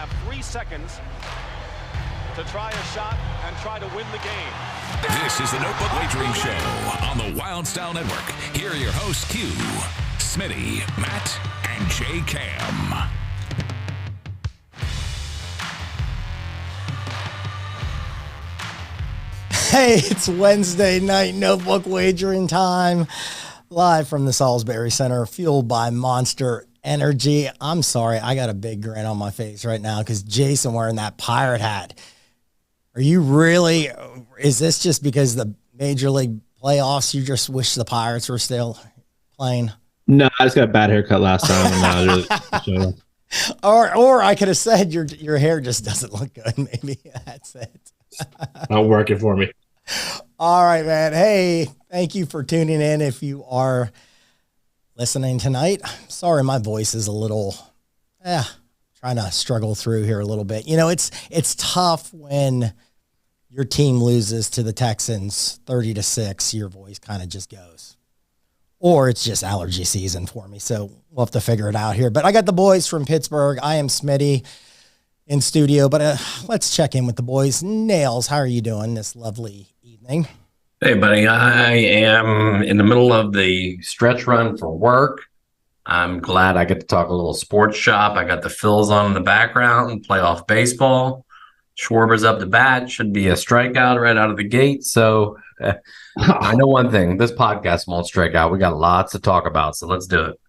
have 3 seconds to try a shot and try to win the game. This is the Notebook Wagering Show on the Wild Style Network. Here are your hosts, Q, Smitty, Matt, and J Cam. Hey, it's Wednesday night, Notebook Wagering time. Live from the Salisbury Center, fueled by Monster Energy. I'm sorry, I got a big grin on my face right now because Jason wearing that pirate hat. Are you really, is this just because the Major League playoffs, you just wish the Pirates were still playing? No, I just got a bad haircut last time. And now really or I could have said your hair just doesn't look good. Maybe that's it. Not working for me. All right, man. Hey, thank you for tuning in. If you are listening tonight, sorry, my voice is a little, trying to struggle through here a little bit. You know, it's tough when your team loses to the Texans 30-6, your voice kind of just goes. Or it's just allergy season for me. So we'll have to figure it out here. But I got the boys from Pittsburgh. I am Smitty in studio, but let's check in with the boys. Nails, how are you doing this lovely evening? Hey, buddy. I am in the middle of the stretch run for work. I'm glad I get to talk a little sports shop. I got the Phils on in the background, playoff baseball. Schwarber's up to bat. Should be a strikeout right out of the gate. So I know one thing. This podcast won't strike out. We got lots to talk about, so let's do it.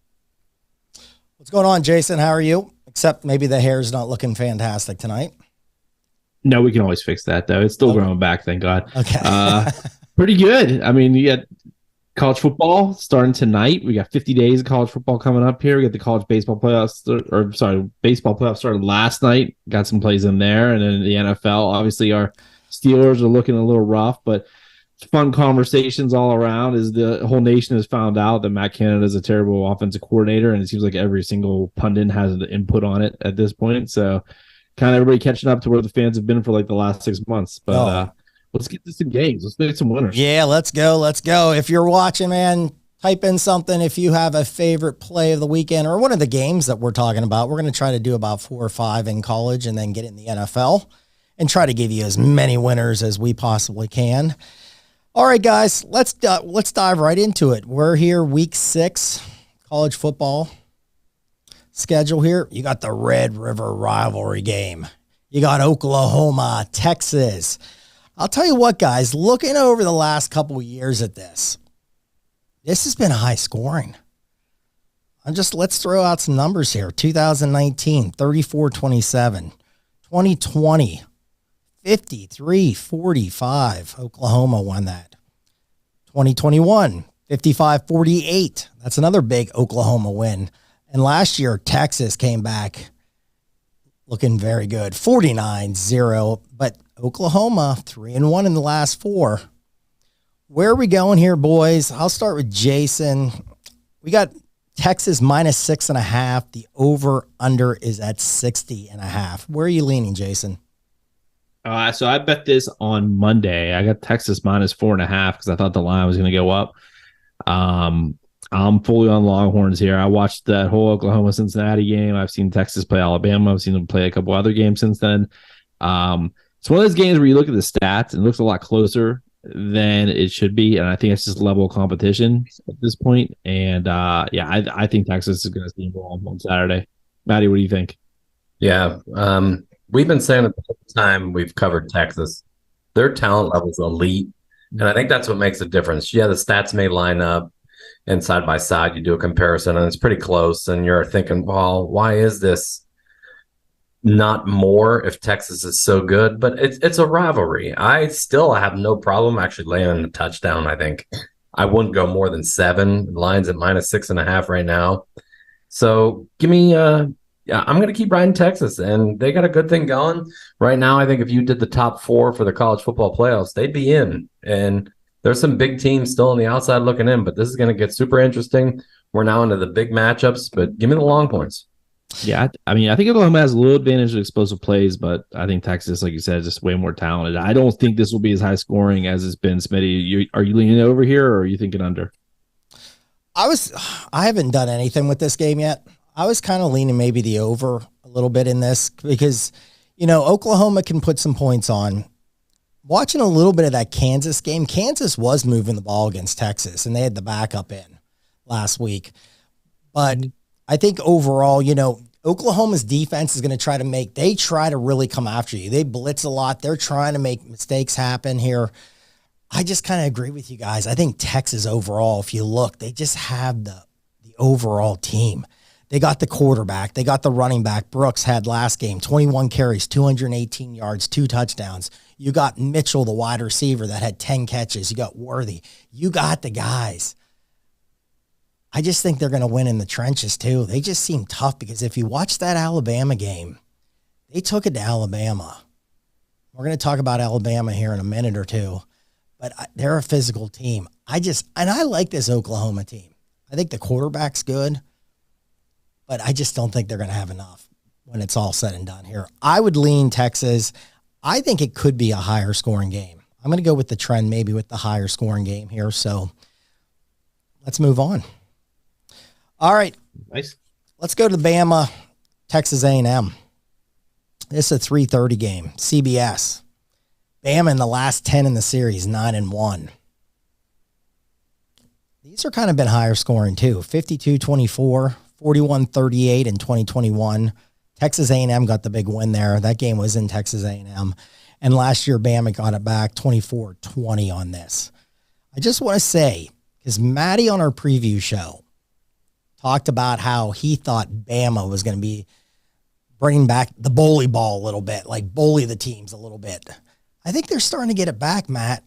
What's going on, Jason? How are you? Except maybe the hair's not looking fantastic tonight. No, we can always fix that, though. It's still growing back, thank God. Okay. Pretty good. I mean, you got college football starting tonight. We got 50 days of college football coming up here. We got the college baseball playoffs, baseball playoffs started last night. Got some plays in there. And then the NFL, obviously our Steelers are looking a little rough, but fun conversations all around as the whole nation has found out that Matt Canada is a terrible offensive coordinator, and it seems like every single pundit has an input on it at this point. So kind of everybody catching up to where the fans have been for like the last 6 months. But let's get to some games. Let's make some winners. Yeah, let's go. Let's go. If you're watching, man, type in something. If you have a favorite play of the weekend or one of the games that we're talking about, we're going to try to do about 4 or 5 in college and then get in the NFL and try to give you as many winners as we possibly can. All right, guys, let's dive right into it. We're here week 6, college football schedule here. You got the Red River rivalry game. You got Oklahoma, Texas. I'll tell you what, guys, looking over the last couple of years at this has been high scoring. Let's throw out some numbers here. 2019, 34-27. 2020, 53-45. Oklahoma won that. 2021, 55-48. That's another big Oklahoma win. And last year, Texas came back looking very good. 49-0. But Oklahoma, 3-1 in the last 4. Where are we going here, boys? I'll start with Jason. We got Texas minus 6.5. The over-under is at 60.5. Where are you leaning, Jason? So I bet this on Monday. I got Texas minus 4.5 because I thought the line was going to go up. I'm fully on Longhorns here. I watched that whole Oklahoma-Cincinnati game. I've seen Texas play Alabama. I've seen them play a couple other games since then. It's one of those games where you look at the stats and it looks a lot closer than it should be, and I think it's just level of competition at this point. And I think Texas is going to steamroll on Saturday. Maddie, what do you think? Yeah, we've been saying it the whole time we've covered Texas. Their talent level is elite, and I think that's what makes a difference. Yeah, the stats may line up, and side by side you do a comparison, and it's pretty close, and you're thinking, well, why is this not more if Texas is so good? But it's a rivalry. I still have no problem actually laying a touchdown. I think I wouldn't go more than 7. The line's at minus 6.5 right now. So give me I'm going to keep riding Texas, and they got a good thing going right now. I think if you did the top 4 for the college football playoffs, they'd be in. And there's some big teams still on the outside looking in, but this is going to get super interesting. We're now into the big matchups, but give me the long points. Yeah, I mean, I think Oklahoma has a little advantage of explosive plays, but I think Texas, like you said, is just way more talented. I don't think this will be as high scoring as it's been. Smitty, are you leaning over here, or are you thinking under? I haven't done anything with this game yet. I was kind of leaning maybe the over a little bit in this because, Oklahoma can put some points on. Watching a little bit of that Kansas game, Kansas was moving the ball against Texas, and they had the backup in last week. But I think overall, Oklahoma's defense is going to they try to really come after you. They blitz a lot. They're trying to make mistakes happen here. I just kind of agree with you guys. I think Texas overall, if you look, they just have the overall team. They got the quarterback. They got the running back. Brooks had last game, 21 carries, 218 yards, 2 touchdowns. You got Mitchell, the wide receiver, that had 10 catches. You got Worthy. You got the guys. I just think they're going to win in the trenches, too. They just seem tough because if you watch that Alabama game, they took it to Alabama. We're going to talk about Alabama here in a minute or two, but they're a physical team. I like this Oklahoma team. I think the quarterback's good, but I just don't think they're going to have enough when it's all said and done here. I would lean Texas. I think it could be a higher scoring game. I'm going to go with the trend, maybe with the higher scoring game here. So let's move on. All right. Nice. Let's go to Bama, Texas A&M. This is a 3:30 game, CBS. Bama in the last 10 in the series, 9-1. These are kind of been higher scoring too, 52-24. 41-38 in 2021. Texas A&M got the big win there. That game was in Texas A&M. And last year, Bama got it back 24-20 on this. I just want to say, because Maddie on our preview show talked about how he thought Bama was going to be bringing back the bully ball a little bit, like bully the teams a little bit. I think they're starting to get it back, Matt.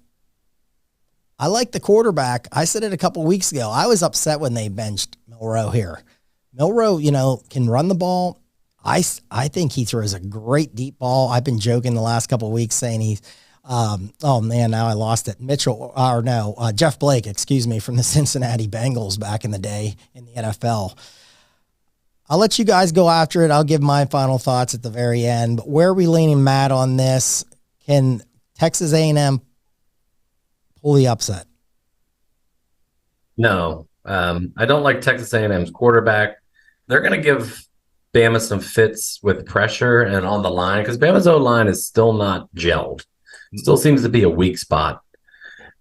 I like the quarterback. I said it a couple weeks ago. I was upset when they benched Milroe here. Milroe, can run the ball. I think he throws a great deep ball. I've been joking the last couple of weeks saying he's, oh man, now I lost it. Jeff Blake, from the Cincinnati Bengals back in the day in the NFL. I'll let you guys go after it. I'll give my final thoughts at the very end. But where are we leaning, Matt, on this? Can Texas A&M pull the upset? No, I don't like Texas A&M's quarterback. They're going to give Bama some fits with pressure and on the line because Bama's O-line is still not gelled. Still seems to be a weak spot.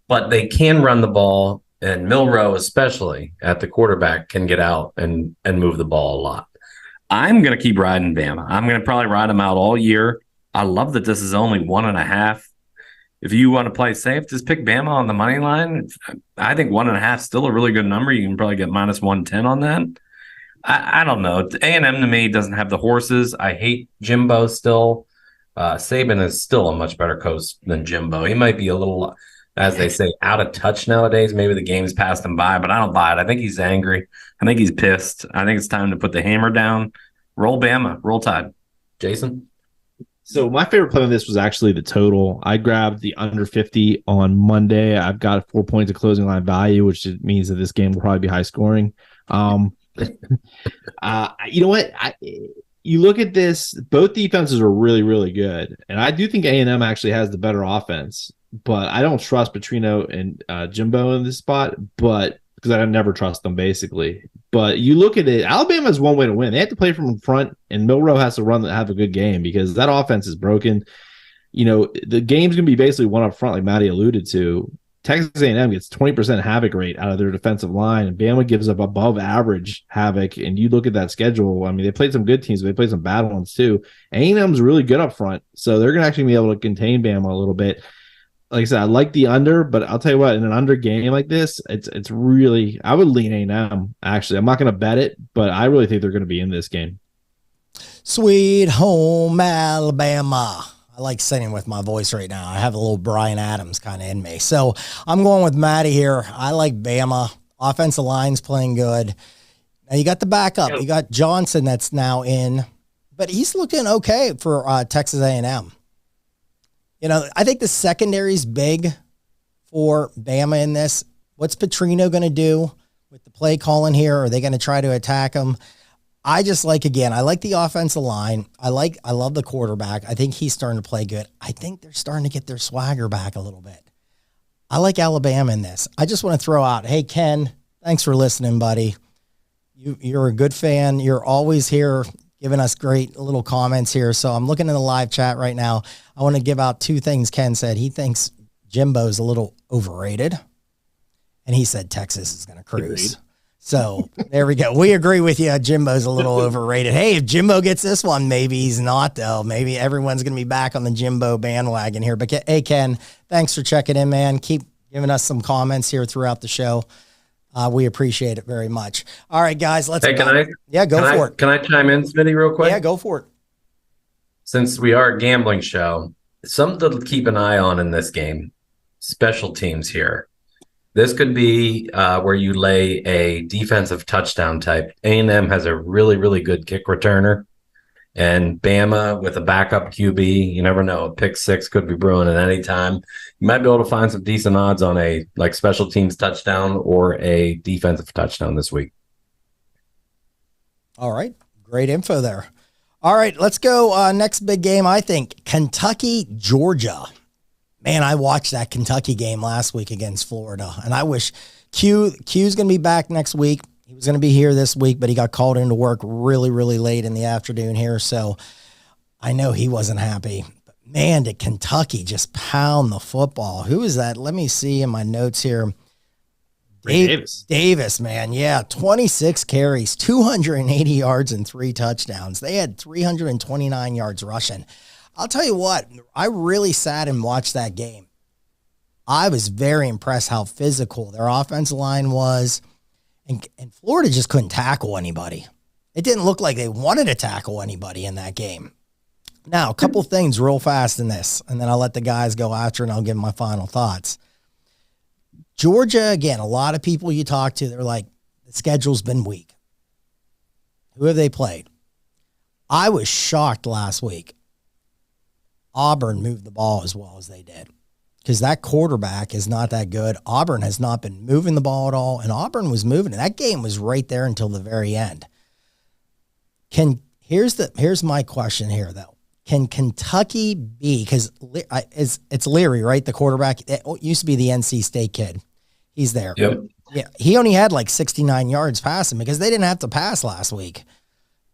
But they can run the ball, and Milroe especially at the quarterback can get out and move the ball a lot. I'm going to keep riding Bama. I'm going to probably ride them out all year. I love that this is only 1.5. If you want to play safe, just pick Bama on the money line. I think 1.5 is still a really good number. You can probably get minus 110 on that. I don't know. A&M to me doesn't have the horses. I hate Jimbo still. Saban is still a much better coach than Jimbo. He might be a little, as they say, out of touch nowadays. Maybe the game's passed him by, but I don't buy it. I think he's angry. I think he's pissed. I think it's time to put the hammer down. Roll Bama. Roll Tide. Jason? So my favorite play on this was actually the total. I grabbed the under 50 on Monday. I've got 4 points of closing line value, which means that this game will probably be high scoring. You know what? You look at this, both defenses are really, really good. And I do think A&M actually has the better offense, but I don't trust Petrino and Jimbo in this spot, but because I never trust them basically. But you look at it, Alabama has one way to win. They have to play from in front, and Milroe has to have a good game because that offense is broken. The game's going to be basically one up front, like Matty alluded to. Texas A&M gets 20% havoc rate out of their defensive line, and Bama gives up above average havoc. And you look at that schedule, I mean, they played some good teams, but they played some bad ones too. A&M's really good up front, so they're going to actually be able to contain Bama a little bit. Like I said, I like the under, but I'll tell you what, in an under game like this, it's really, I would lean A&M, actually. I'm not going to bet it, but I really think they're going to be in this game. Sweet home Alabama. I like singing with my voice right now. I have a little Bryan Adams kind of in me. So I'm going with Matty here. I like Bama. Offensive line's playing good. Now you got the backup. You got Johnson that's now in, but he's looking okay for Texas A&M. I think the secondary's big for Bama in this. What's Petrino going to do with the play calling here? Are they going to try to attack him? I like the offensive line. I love the quarterback. I think he's starting to play good. I think they're starting to get their swagger back a little bit. I like Alabama in this. I just want to throw out, hey, Ken, thanks for listening, buddy. You're a good fan. You're always here giving us great little comments here. So I'm looking in the live chat right now. I want to give out 2 things Ken said. He thinks Jimbo's a little overrated, and he said Texas is going to cruise. Agreed. So there we go. We agree with you. Jimbo's a little overrated. Hey, if Jimbo gets this one, maybe he's not, though. Maybe everyone's going to be back on the Jimbo bandwagon here. But hey, Ken, thanks for checking in, man. Keep giving us some comments here throughout the show. We appreciate it very much. All right, guys, let's. Hey, can I? Yeah, go for it. Can I chime in, Smitty, real quick? Yeah, go for it. Since we are a gambling show, something to keep an eye on in this game. Special teams here. This could be where you lay a defensive touchdown type. A&M has a really, really good kick returner. And Bama with a backup QB, you never know. A pick 6 could be brewing at any time. You might be able to find some decent odds on a special teams touchdown or a defensive touchdown this week. All right. Great info there. All right, let's go. Next big game, I think, Kentucky, Georgia. Man, I watched that Kentucky game last week against Florida, and I wish Q's going to be back next week. He was going to be here this week, but he got called into work really, really late in the afternoon here, so I know he wasn't happy. But man, did Kentucky just pound the football. Who is that? Let me see in my notes here. Davis, man. Yeah, 26 carries, 280 yards, and 3 touchdowns. They had 329 yards rushing. I'll tell you what, I really sat and watched that game. I was very impressed how physical their offensive line was. And Florida just couldn't tackle anybody. It didn't look like they wanted to tackle anybody in that game. Now, a couple things real fast in this, and then I'll let the guys go after and I'll give my final thoughts. Georgia, again, a lot of people you talk to, they're like, the schedule's been weak. Who have they played? I was shocked last week. Auburn moved the ball as well as they did, because that quarterback is not that good. Auburn has not been moving the ball at all, and Auburn was moving. And that game was right there until the very end. Here's my question here, though. Can Kentucky be, because it's Leary, right, the quarterback? It used to be the NC State kid. He's there. Yep. Yeah, he only had 69 yards passing because they didn't have to pass last week.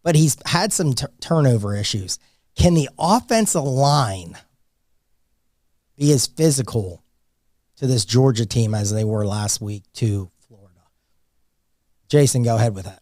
But he's had some turnover issues. Can the offensive line be as physical to this Georgia team as they were last week to Florida? Jason, go ahead with that.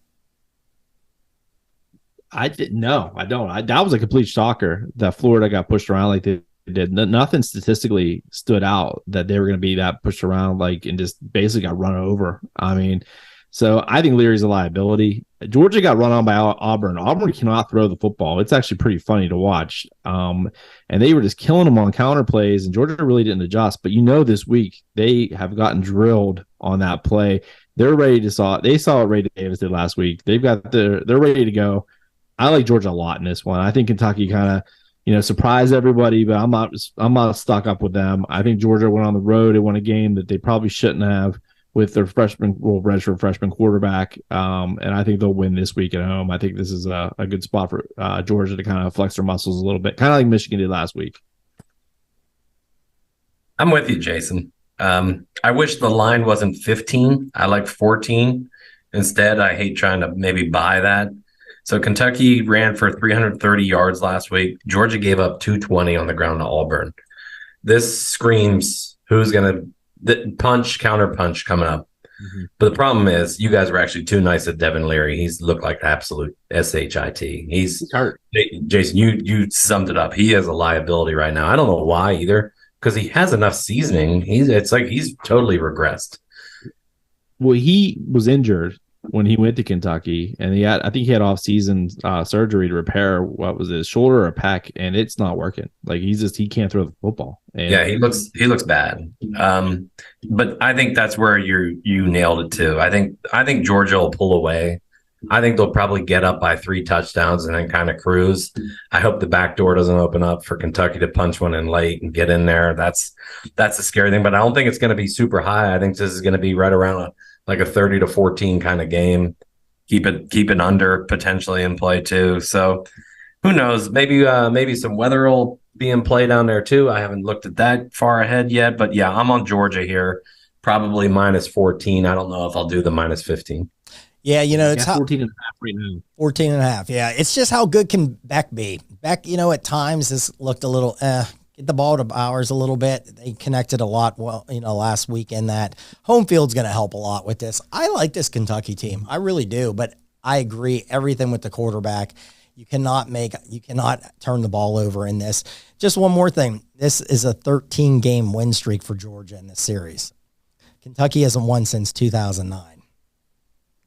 I didn't know. I don't. That was a complete shocker that Florida got pushed around like they did. Nothing statistically stood out that they were going to be that pushed around and just basically got run over. I mean, so I think Leary's a liability. Georgia got run on by Auburn. Auburn cannot throw the football. It's actually pretty funny to watch. And they were just killing them on counter plays, and Georgia really didn't adjust. But this week they have gotten drilled on that play. They're ready to saw it. They saw what Ray Davis did last week. They're ready to go. I like Georgia a lot in this one. I think Kentucky kind of, surprised everybody, but I'm not stuck up with them. I think Georgia went on the road and won a game that they probably shouldn't have with their redshirt freshman quarterback. And I think they'll win this week at home. I think this is a good spot for Georgia to kind of flex their muscles a little bit, kind of like Michigan did last week. I'm with you, Jason. I wish the line wasn't 15. I like 14. Instead, I hate trying to maybe buy that. So Kentucky ran for 330 yards last week. Georgia gave up 220 on the ground to Auburn. This screams who's going to counter punch coming up. Mm-hmm. But the problem is you guys were actually too nice at Devin Leary. He's looked like absolute SHIT. He's hurt. Jason, you summed it up. He has a liability right now. I don't know why either, because he has enough seasoning. It's like he's totally regressed. Well, he was injured when he went to Kentucky, and I think he had off-season surgery to repair what was his shoulder or pec, and it's not working. He can't throw the football. And yeah, he looks bad. But I think that's where you nailed it too. I think Georgia will pull away. I think they'll probably get up by 3 touchdowns and then kind of cruise. I hope the back door doesn't open up for Kentucky to punch one in late and get in there. That's a scary thing, but I don't think it's going to be super high. I think this is going to be right around a 30-14 kind of game. Keep it under potentially in play too. So who knows? Maybe some weather will be in play down there too. I haven't looked at that far ahead yet, but yeah, I'm on Georgia here. Probably -14. I don't know if I'll do the -15. Yeah, it's how 14 and a half right now. 14 and a half. Yeah, it's just how good can Beck be. Beck, at times has looked a little, get the ball to Bowers a little bit. They connected a lot, last week, and that home field's going to help a lot with this. I like this Kentucky team. I really do, but I agree everything with the quarterback. You cannot turn the ball over in this. Just one more thing. This is a 13-game win streak for Georgia in this series. Kentucky hasn't won since 2009.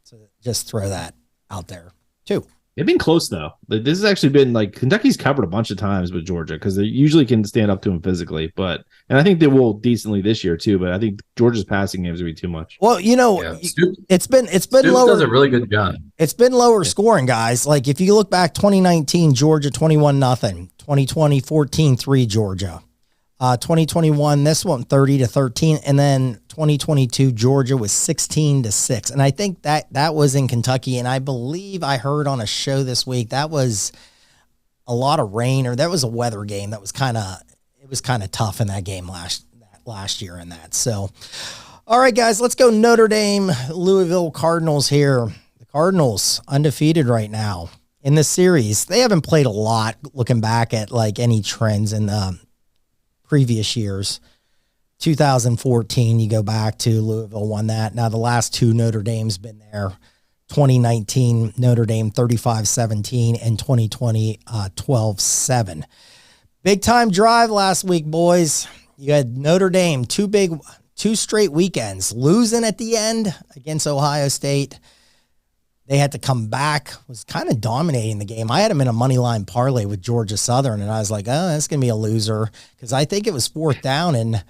So just throw that out there, too. They've been close, though. This has actually been Kentucky's covered a bunch of times with Georgia because they usually can stand up to them physically. And I think they will decently this year, too. But I think Georgia's passing games will be too much. Well, it's been lower. Does a really good job. It's been lower scoring, guys. Like if you look back, 2019, Georgia 21-0. 2020, 14-3 Georgia. 2021, this one 30-13, and then 2022 Georgia was 16-6. And I think that was in Kentucky, and I believe I heard on a show this week that was a lot of rain, or that was a weather game that was kind of tough in that game last year in that. So, all right, guys, let's go Notre Dame, Louisville Cardinals here. The Cardinals undefeated right now in the series. They haven't played a lot. Looking back at any trends in the previous years, 2014, you go back to Louisville won that. Now the last two Notre Dame's been there. 2019 Notre Dame 35-17 and 2020 12-7. Big time drive last week, boys. You had Notre Dame two straight weekends losing at the end against Ohio State. They had to come back, was kind of dominating the game. I had them in a money line parlay with Georgia Southern, and I was like, oh, that's going to be a loser because I think it was fourth down, and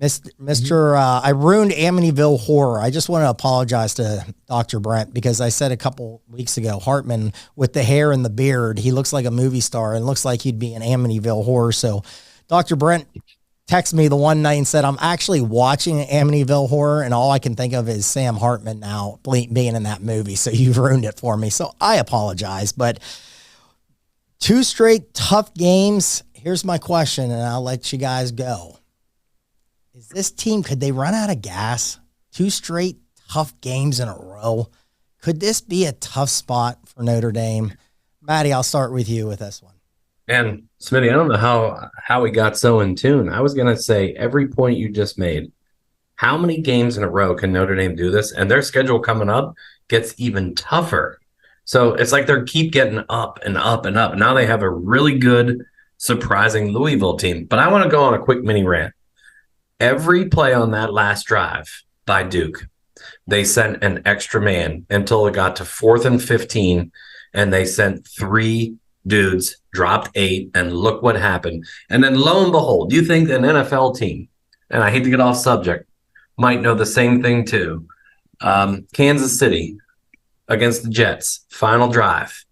I ruined Amityville Horror. I just want to apologize to Dr. Brent because I said a couple weeks ago, Hartman with the hair and the beard, he looks like a movie star and looks like he'd be in Amityville Horror. So Dr. Brent texted me the one night and said, I'm actually watching Amityville Horror, and all I can think of is Sam Hartman now being in that movie. So you've ruined it for me. So I apologize. But two straight tough games. Here's my question, and I'll let you guys go. Is this team, could they run out of gas? Two straight tough games in a row. Could this be a tough spot for Notre Dame? Maddie, I'll start with you with this one. And Smitty, I don't know how we got so in tune. I was going to say every point you just made. How many games in a row can Notre Dame do this? And their schedule coming up gets even tougher. So it's like they keep getting up and up and up. Now they have a really good, surprising Louisville team. But I want to go on a quick mini rant. Every play on that last drive by Duke, they sent an extra man until it got to 4th and 15, and they sent 3 dudes, dropped 8, and look what happened. And then lo and behold, you think an NFL team, and I hate to get off subject, might know the same thing too. Kansas City against the Jets, final drive.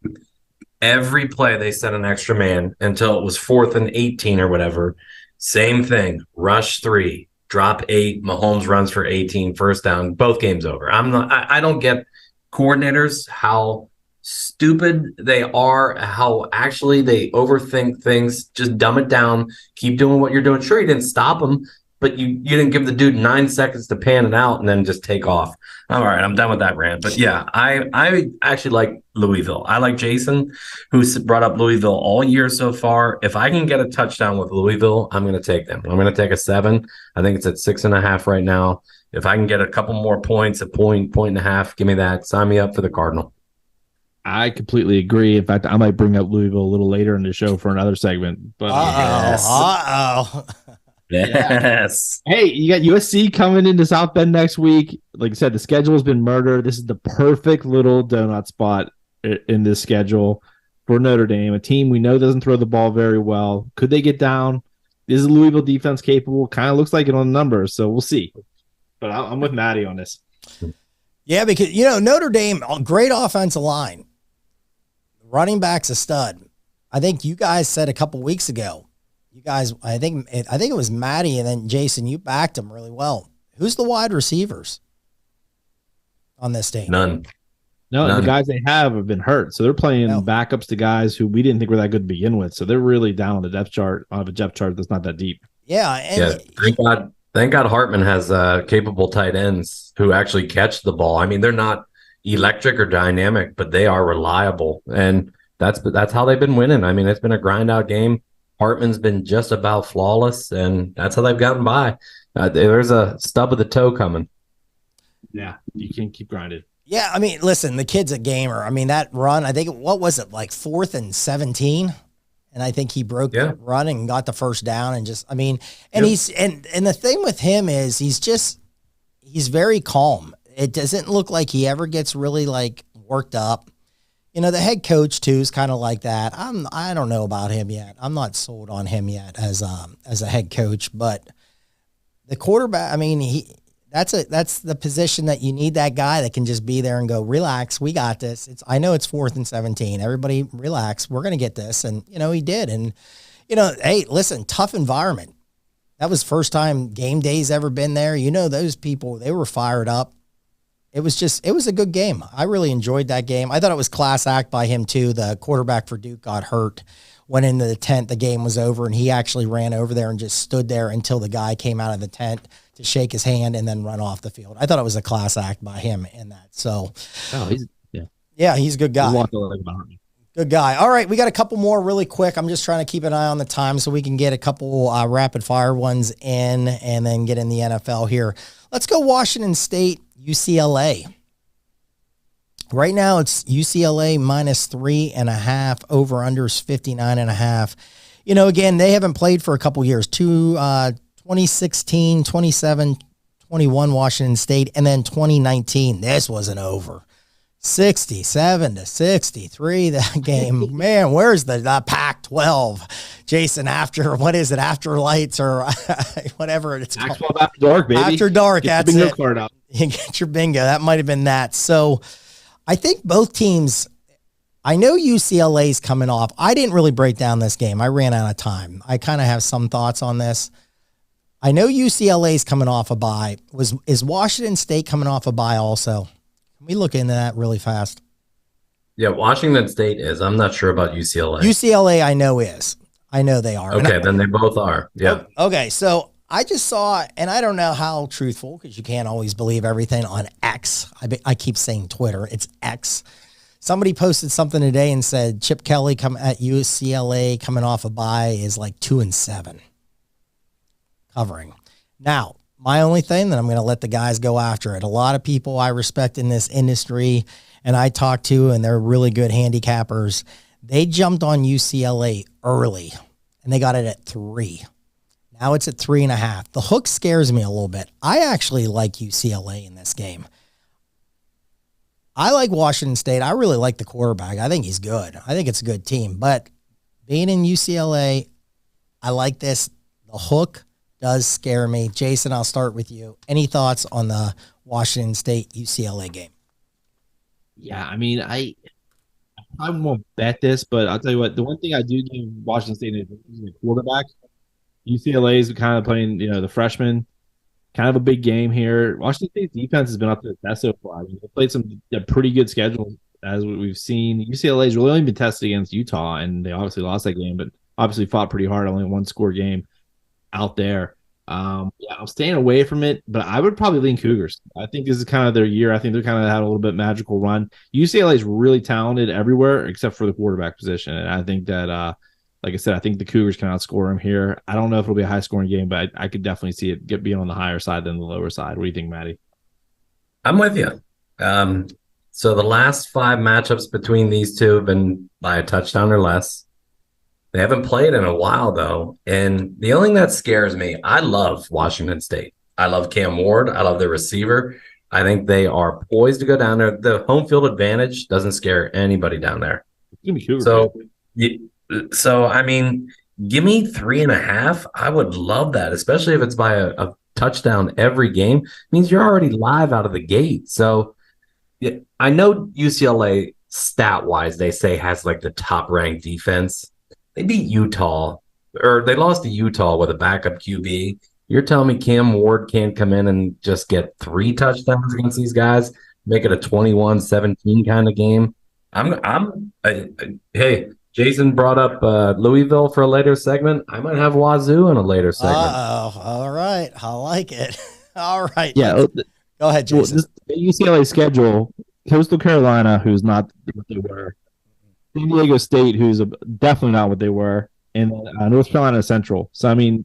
Every play they sent an extra man until it was 4th and 18 or whatever. Same thing, rush 3, drop 8, Mahomes runs for 18, first down, both games over. I don't get coordinators, how stupid they are, how actually they overthink things. Just dumb it down, keep doing what you're doing. Sure, you didn't stop them, but you didn't give the dude 9 seconds to pan it out and then just take off. All right, I'm done with that rant. But yeah, I actually like Louisville. I like Jason, who's brought up Louisville all year so far. If I can get a touchdown with Louisville, I'm going to take them. I'm going to take a 7. I think it's at 6.5 right now. If I can get a couple more points, a point and a half, give me that. Sign me up for the Cardinal. I completely agree. In fact, I might bring up Louisville a little later in the show for another segment. But Yes. Hey, you got USC coming into South Bend next week. Like I said, the schedule has been murdered. This is the perfect little donut spot in this schedule for Notre Dame, a team we know doesn't throw the ball very well. Could they get down? Is the Louisville defense capable? Kind of looks like it on the numbers, so we'll see. But I'm with Maddie on this. Yeah, because, Notre Dame, great offensive line. Running back's a stud. I think you guys said a couple weeks ago, I think it was Maddie and then Jason, you backed them really well. Who's the wide receivers on this team? None. No, and the guys they have been hurt. So they're playing backups to guys who we didn't think were that good to begin with. So they're really down on the depth chart, on a depth chart that's not that deep. Yeah. Thank God Hartman has capable tight ends who actually catch the ball. I mean, they're not electric or dynamic, but they are reliable, and that's how they've been winning. I mean, it's been a grind out game. Hartman's been just about flawless, and that's how they've gotten by. There's a stub of the toe coming. Yeah, you can keep grinding. Yeah, I mean, listen, the kid's a gamer. I mean, that run, I think, what was it, like 4th and 17? And I think he broke the run and got the first down and just, I mean, and and the thing with him is he's very calm. It doesn't look like he ever gets really like worked up. You know, the head coach too is kind of like that. I don't know about him yet. I'm not sold on him yet as a head coach, but the quarterback, I mean, that's the position that you need, that guy that can just be there and go, relax, we got this. I know it's 4th and 17. Everybody relax. We're going to get this. And, you know, he did. And, you know, hey, listen, tough environment. That was first time game day's ever been there. You know, those people, they were fired up. It was a good game. I really enjoyed that game. I thought it was class act by him too. The quarterback for Duke got hurt, went into the tent. The game was over and he actually ran over there and just stood there until the guy came out of the tent to shake his hand and then run off the field. I thought it was a class act by him in that. So, he's a good guy. Good guy. All right, we got a couple more really quick. I'm just trying to keep an eye on the time so we can get a couple rapid fire ones in and then get in the NFL here. Let's go Washington State, UCLA. Right now it's UCLA -3.5, over unders 59.5. You know, again, they haven't played for a couple years. 2016, 27, 21 Washington State, and then 2019. This wasn't over. 67-63 that game. Man, where's the Pac-12? Jason, after lights or whatever it's called? Pac-12 after dark, baby. After dark, Get that's your bingo it. card out. You get your bingo. That might have been that. So I think both teams, I know UCLA's coming off. I didn't really break down this game. I ran out of time. I kind of have some thoughts on this. I know UCLA's coming off a bye. Is Washington State coming off a bye also? Can we look into that really fast? Yeah, Washington State is. I'm not sure about UCLA. UCLA, I know is. I know they are. Okay, then they both are. Yeah. Okay, so I just saw, and I don't know how truthful, because you can't always believe everything on X. I keep saying Twitter. It's X. Somebody posted something today and said Chip Kelly at UCLA coming off a bye is like 2-7 covering. Now, my only thing that I'm going to let the guys go after it. A lot of people I respect in this industry and I talk to, and they're really good handicappers. They jumped on UCLA early and they got it at 3. Now it's at 3.5. The hook scares me a little bit. I actually like UCLA in this game. I like Washington State. I really like the quarterback. I think he's good. I think it's a good team. But being in UCLA, I like this. The hook does scare me. Jason, I'll start with you. Any thoughts on the Washington State UCLA game? Yeah, I mean, I won't bet this, but I'll tell you what, the one thing I do give Washington State is the quarterback. UCLA is kind of playing, the freshman, kind of a big game here. Washington State's defense has been up to the test so far. I mean, they played a pretty good schedule, as we've seen. UCLA's really only been tested against Utah, and they obviously lost that game, but obviously fought pretty hard, only a 1-score game out there. I'm staying away from it, but I would probably lean Cougars. I think this is kind of their year. I think they're kind of had a little bit magical run. UCLA is really talented everywhere except for the quarterback position, and I think that, like I said, I think the Cougars can outscore them here. I don't know if it'll be a high-scoring game, but I could definitely see it being on the higher side than the lower side. What do you think, Maddie? I'm with you. So the last 5 matchups between these two have been by a touchdown or less. They haven't played in a while, though. And the only thing that scares me, I love Washington State. I love Cam Ward. I love their receiver. I think they are poised to go down there. The home field advantage doesn't scare anybody down there. So, I mean, give me 3.5. I would love that, especially if it's by a touchdown every game. It means you're already live out of the gate. So I know UCLA, stat-wise, they say has like the top-ranked defense. They beat Utah, or they lost to Utah with a backup QB. You're telling me Cam Ward can't come in and just get 3 touchdowns against these guys, make it a 21-17 kind of game? Hey, Jason brought up Louisville for a later segment. I might have Wazoo in a later segment. All right. I like it. All right. Yeah. Go ahead, Jason. The UCLA schedule Coastal Carolina, who's not what they were. San Diego State, who's definitely not what they were, and North Carolina Central. So I mean,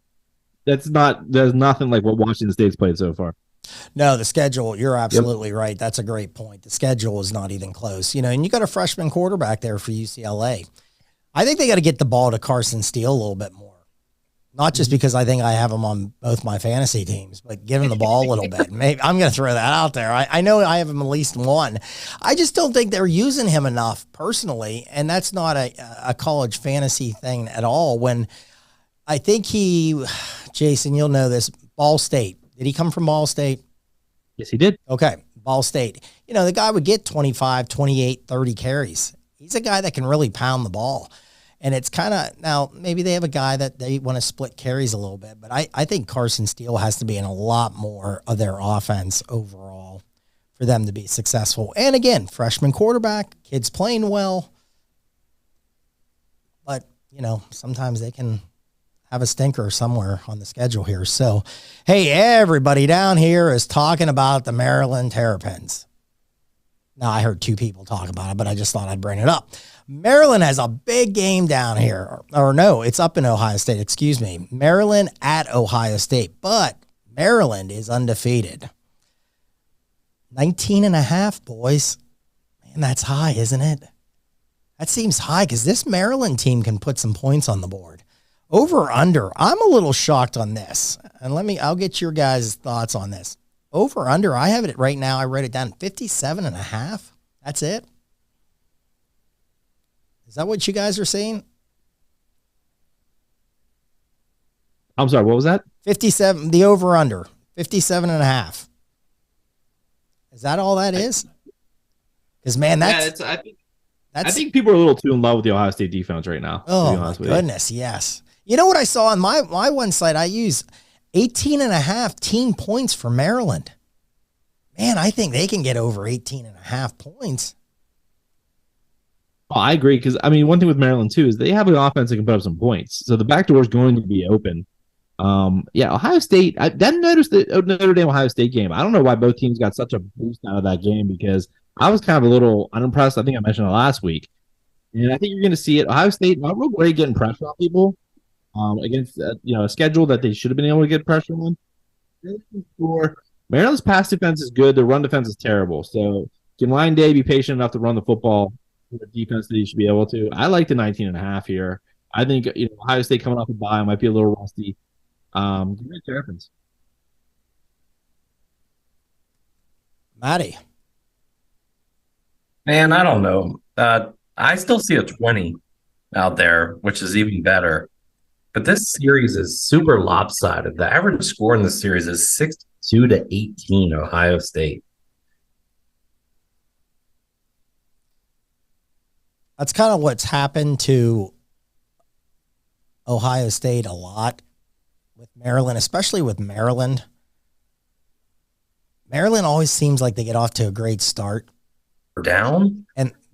there's nothing like what Washington State's played so far. No, the schedule, you're absolutely right. That's a great point. The schedule is not even close. And you got a freshman quarterback there for UCLA. I think they got to get the ball to Carson Steele a little bit more. Not just because I think I have him on both my fantasy teams, but give him the ball a little bit. Maybe I'm going to throw that out there. I know I have him at least one. I just don't think they're using him enough personally, and that's not a college fantasy thing at all. When I think Jason, you'll know this, Ball State. Did he come from Ball State? Yes, he did. Okay, Ball State. The guy would get 25, 28, 30 carries. He's a guy that can really pound the ball. And it's kind of, now maybe they have a guy that they want to split carries a little bit, but I think Carson Steele has to be in a lot more of their offense overall for them to be successful. And again, freshman quarterback, kids playing well, but sometimes they can have a stinker somewhere on the schedule here. So, hey, everybody down here is talking about the Maryland Terrapins. Now, I heard two people talk about it, but I just thought I'd bring it up. Maryland has a big game down here. Or no, it's up in Ohio State. Excuse me. Maryland at Ohio State. But Maryland is undefeated. 19.5, boys. Man, that's high, isn't it? That seems high because this Maryland team can put some points on the board. Over or under. I'm a little shocked on this. And I'll get your guys' thoughts on this. Over or under. I have it right now. I wrote it down 57.5. That's it. Is that what you guys are saying? I'm sorry, what was that? 57, the over-under, 57.5. Is that all that is? Because, man, I think people are a little too in love with the Ohio State defense right now. Oh, my goodness, yes. You know what I saw on my one site? I use 18.5 team points for Maryland. Man, I think they can get over 18.5 points. Oh, I agree because one thing with Maryland too is they have an offense that can put up some points, so the back door is going to be open. Ohio State. I didn't notice the Notre Dame Ohio State game. I don't know why both teams got such a boost out of that game because I was kind of a little unimpressed. I think I mentioned it last week, and I think you're going to see it. Ohio State not real great getting pressure on people against a schedule that they should have been able to get pressure on. Maryland's pass defense is good. Their run defense is terrible. So can Ryan Day be patient enough to run the football? The defense that he should be able to. I like the 19.5 here. I think Ohio State coming off a bye might be a little rusty. Great Terrapins. Matty. Man, I don't know. I still see a 20 out there, which is even better. But this series is super lopsided. The average score in this series is 62-18 Ohio State. That's kind of what's happened to Ohio State a lot with Maryland, especially with Maryland. Maryland always seems like they get off to a great start. Down?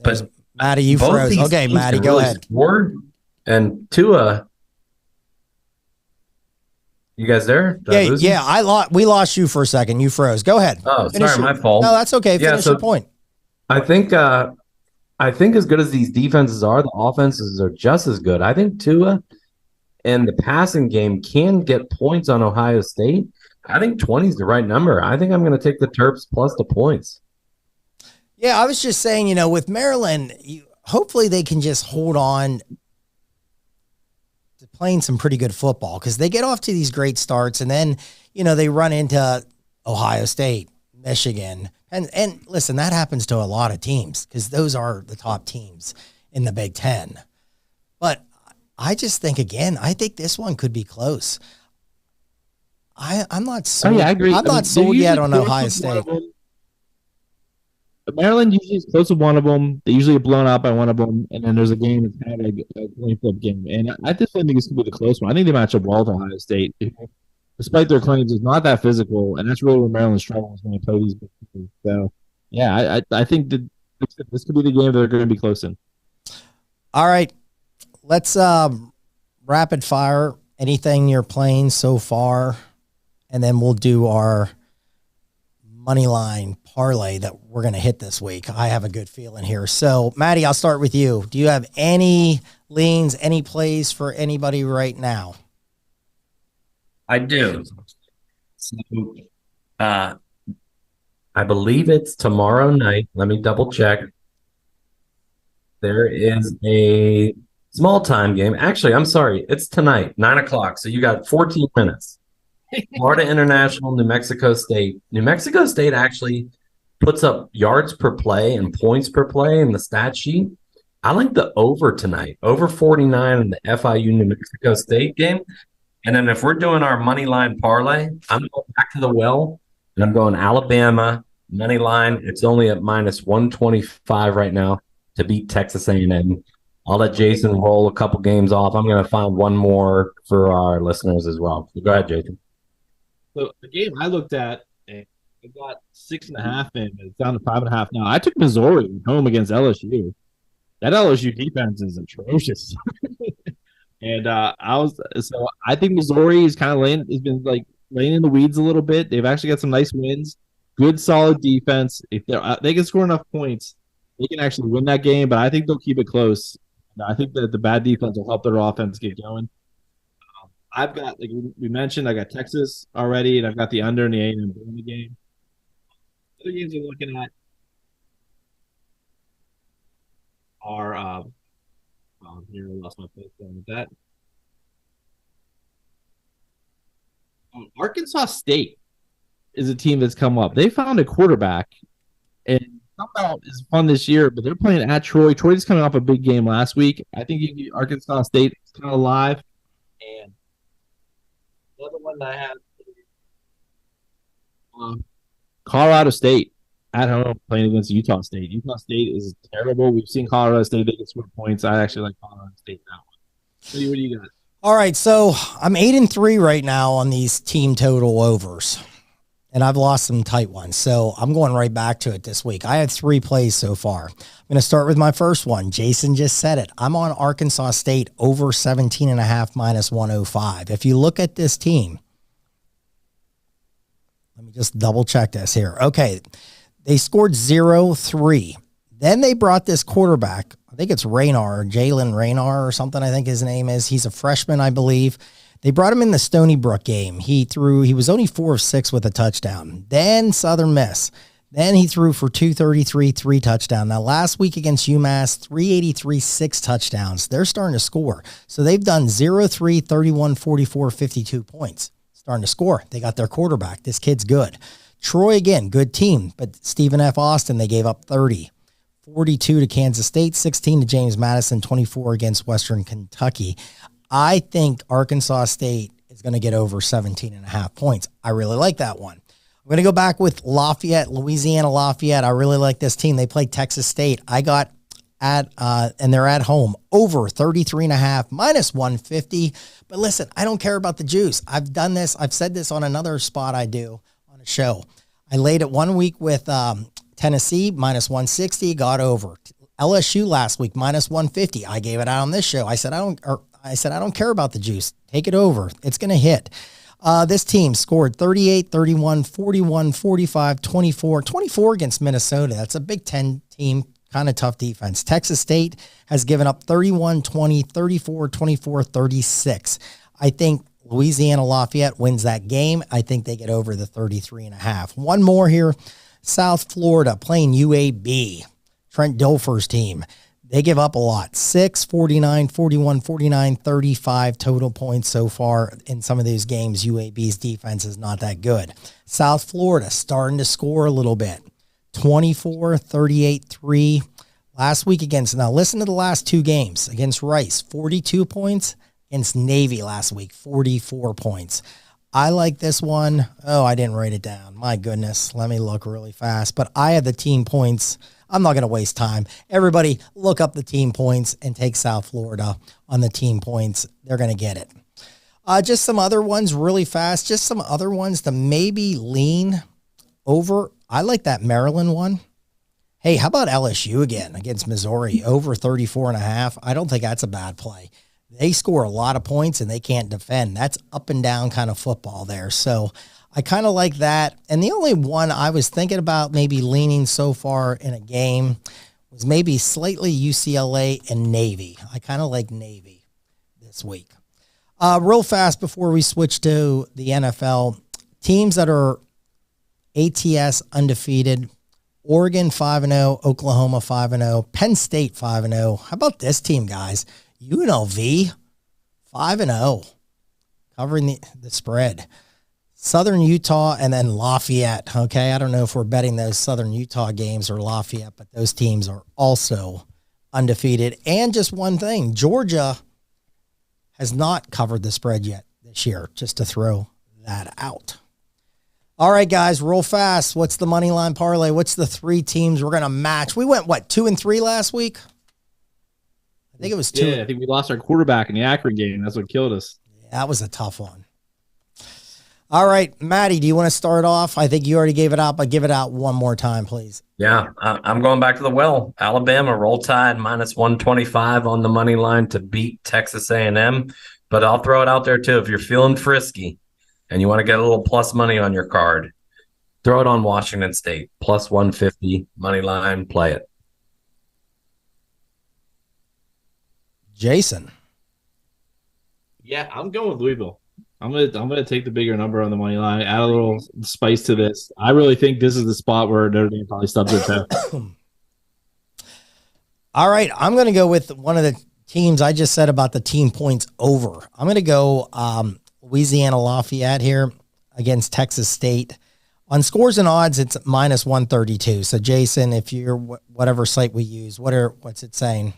But Matty, you froze. Okay, Matty, go ahead. And Tua, you guys there? We lost you for a second. You froze. Go ahead. Oh, my fault. No, that's okay. Finish your point. I think as good as these defenses are, the offenses are just as good. I think Tua and the passing game can get points on Ohio State. I think 20 is the right number. I think I'm going to take the Terps plus the points. Yeah, I was just saying, with Maryland, hopefully they can just hold on to playing some pretty good football because they get off to these great starts and then, they run into Ohio State, Michigan. And listen, that happens to a lot of teams because those are the top teams in the Big Ten. But I just think, again, I think this one could be close. I'm not sold. I agree. I'm not sold yet on Ohio State. Maryland usually is close to one of them. They usually get blown out by one of them, and then there's a game that's kind of a coin flip game. And I just think this could be the close one. I think they match up well with Ohio State. Despite their claims, it's not that physical, and that's really where Maryland struggles when they play these big teams. So, yeah, I think that this could be the game that they're going to be close in. All right, let's rapid fire anything you're playing so far, and then we'll do our money line parlay that we're going to hit this week. I have a good feeling here. So, Maddie, I'll start with you. Do you have any leans, any plays for anybody right now? I do. So, I believe it's tomorrow night. Let me double check. There is a small time game. Actually, I'm sorry. It's tonight, 9:00. So you got 14 minutes. Florida International, New Mexico State. New Mexico State actually puts up yards per play and points per play in the stat sheet. I like the over tonight, over 49 in the FIU New Mexico State game. And then if we're doing our money line parlay, I'm going back to the well, and I'm going Alabama money line. It's only at minus 125 right now to beat Texas A&M. I'll let Jason roll a couple games off. I'm going to find one more for our listeners as well. So go ahead, Jason. So the game I looked at, and I got 6.5 in. It's down to 5.5 now. I took Missouri home against LSU. That LSU defense is atrocious. And I think Missouri is kind of laying in the weeds a little bit. They've actually got some nice wins, good solid defense. If they can score enough points, they can actually win that game. But I think they'll keep it close. I think that the bad defense will help their offense get going. I've got, like we mentioned, I got Texas already, and I've got the under in the A&M Bama game. Other games we're looking at are here I lost my place going with that. Arkansas State is a team that's come up. They found a quarterback, and somehow is fun this year, but they're playing at Troy. Troy is coming off a big game last week. I think Arkansas State is kind of live. And the other one that I have, Colorado State at home playing against Utah State. Utah State is terrible. We've seen Colorado State, they can score points. I actually like Colorado State in that one. What do you got? All right, so I'm 8-3 right now on these team total overs, and I've lost some tight ones. So I'm going right back to it this week. I have 3 plays so far. I'm going to start with my first one. Jason just said it. I'm on Arkansas State over 17.5 minus 105. If you look at this team, let me just double check this here. Okay, they scored 0-3. Then they brought this quarterback. I think it's Jalen Raynar or something, I think his name is. He's a freshman, I believe. They brought him in the Stony Brook game. He was only 4 of 6 with a touchdown. Then Southern Miss. Then he threw for 233, 3 touchdowns. Now, last week against UMass, 383, 6 touchdowns. They're starting to score. So they've done 0-3, 31, 44, 52 points. Starting to score. They got their quarterback. This kid's good. Troy, again, good team, but Stephen F. Austin, they gave up 30. 42 to Kansas State, 16 to James Madison, 24 against Western Kentucky. I think Arkansas State is going to get over 17.5 points. I really like that one. I'm going to go back with Louisiana Lafayette. I really like this team. They play Texas State. I got and they're at home, over 33.5, minus 150. But listen, I don't care about the juice. I've done this. I've said this on another spot I do on a show. I laid it 1 week with Tennessee, minus 160, got over. LSU last week, minus 150. I gave it out on this show. I said, I don't care about the juice. Take it over. It's going to hit. This team scored 38, 31, 41, 45, 24 against Minnesota. That's a Big Ten team, kind of tough defense. Texas State has given up 31, 20, 34, 24, 36. I think Louisiana Lafayette wins that game. I think they get over the 33.5. One more here. South Florida playing UAB. Trent Dilfer's team. They give up a lot. 6, 49, 41, 49, 35 total points so far in some of these games. UAB's defense is not that good. South Florida starting to score a little bit. 24, 38, 3. Last week now listen to the last 2 games. Against Rice, 42 points. Against Navy last week, 44 points. I like this one. Oh, I didn't write it down. My goodness. Let me look really fast. But I have the team points. I'm not going to waste time. Everybody look up the team points and take South Florida on the team points. They're going to get it. Just some other ones really fast. Just some other ones to maybe lean over. I like that Maryland one. Hey, how about LSU again against Missouri? Over 34.5. I don't think that's a bad play. They score a lot of points and they can't defend. That's up and down kind of football there. So I kind of like that. And the only one I was thinking about maybe leaning so far in a game was maybe slightly UCLA and Navy. I kind of like Navy this week. Real fast before we switch to the NFL, teams that are ATS undefeated: Oregon 5-0, Oklahoma 5-0, Penn State 5-0. How about this team, guys? UNLV 5-0, covering the spread. Southern Utah and then Lafayette. Okay, I don't know if we're betting those Southern Utah games or Lafayette, but those teams are also undefeated. And just one thing, Georgia has not covered the spread yet this year, just to throw that out. All right, guys, real fast. What's the money line parlay? What's the 3 teams we're going to match? We went, 2-3 last week? I think it was 2. Yeah, I think we lost our quarterback in the Akron game. That's what killed us. Yeah, that was a tough one. All right, Maddie, do you want to start off? I think you already gave it out, but give it out one more time, please. Yeah, I'm going back to the well. Alabama, roll tide, minus 125 on the money line to beat Texas A&M. But I'll throw it out there, too. If you're feeling frisky and you want to get a little plus money on your card, throw it on Washington State, plus 150, money line, play it. Jason. Yeah, I'm going with Louisville. I'm gonna take the bigger number on the money line, add a little spice to this. I really think this is the spot where Notre Dame probably stubs their toe. All right, I'm going to go with one of the teams I just said about the team points over. I'm going to go Louisiana Lafayette here against Texas State. On scores and odds, it's minus 132. So, Jason, if you're whatever site we use, what's it saying?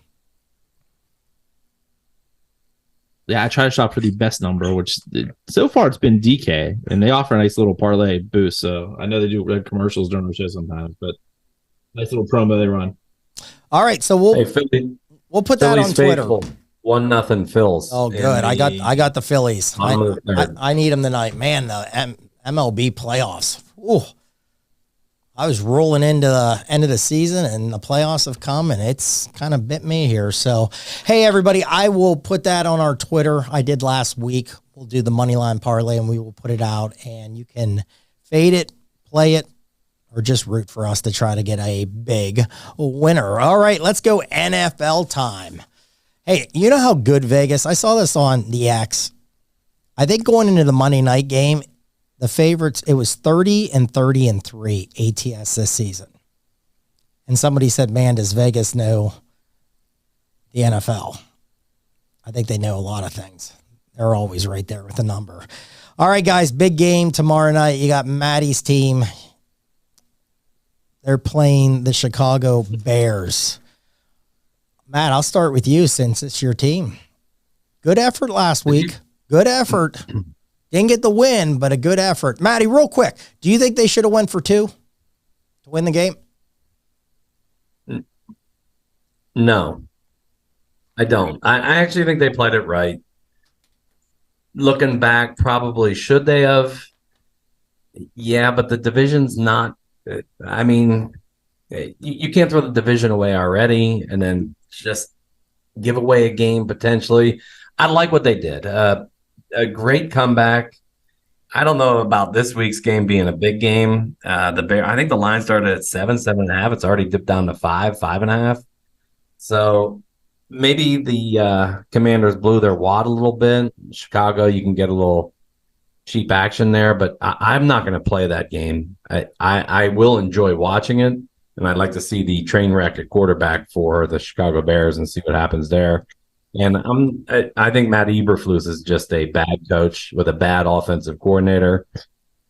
Yeah, I try to shop for the best number, which so far it's been DK, and they offer a nice little parlay boost. So I know they do red commercials during the show sometimes, but nice little promo they run. All right, so we'll put that on Twitter. 1-0 Phils. Oh, good. I got the Phillies. I need them tonight, man. The MLB playoffs. Ooh. I was rolling into the end of the season, and the playoffs have come, and it's kind of bit me here. So, hey, everybody, I will put that on our Twitter. I did last week. We'll do the Moneyline Parlay, and we will put it out, and you can fade it, play it, or just root for us to try to get a big winner. All right, let's go NFL time. Hey, you know how good Vegas? I saw this on the X. I think going into the Monday night game, the favorites, it was 30-30-3 ATS this season. And somebody said, man, does Vegas know the NFL? I think they know a lot of things. They're always right there with the number. All right, guys, big game tomorrow night. You got Maddie's team. They're playing the Chicago Bears. Matt, I'll start with you since it's your team. Good effort last week. Good effort. Didn't get the win, but a good effort. Maddie, real quick, do you think they should have went for 2 to win the game? No, I don't. I actually think they played it right. Looking back, probably should they have? Yeah, but the division's not. I mean, you can't throw the division away already and then just give away a game potentially. I like what they did. A great comeback. I don't know about this week's game being a big game. I think the line started at 7.5. It's already dipped down to 5.5. So maybe the Commanders blew their wad a little bit. Chicago, you can get a little cheap action there, but I'm not going to play that game. I will enjoy watching it, and I'd like to see the train wreck at quarterback for the Chicago Bears and see what happens there. And I think Matt Eberflus is just a bad coach with a bad offensive coordinator.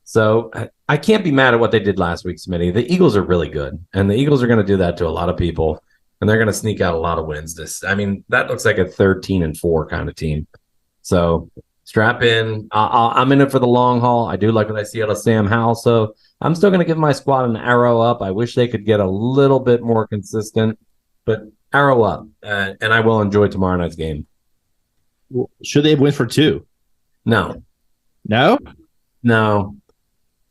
So I can't be mad at what they did last week, Smitty. The Eagles are really good, and the Eagles are going to do that to a lot of people, and they're going to sneak out a lot of wins. That looks like a 13-4 kind of team. So strap in. I'm in it for the long haul. I do like what I see out of Sam Howell, so I'm still going to give my squad an arrow up. I wish they could get a little bit more consistent, but arrow up, and I will enjoy tomorrow night's game. Should they have went for 2? No.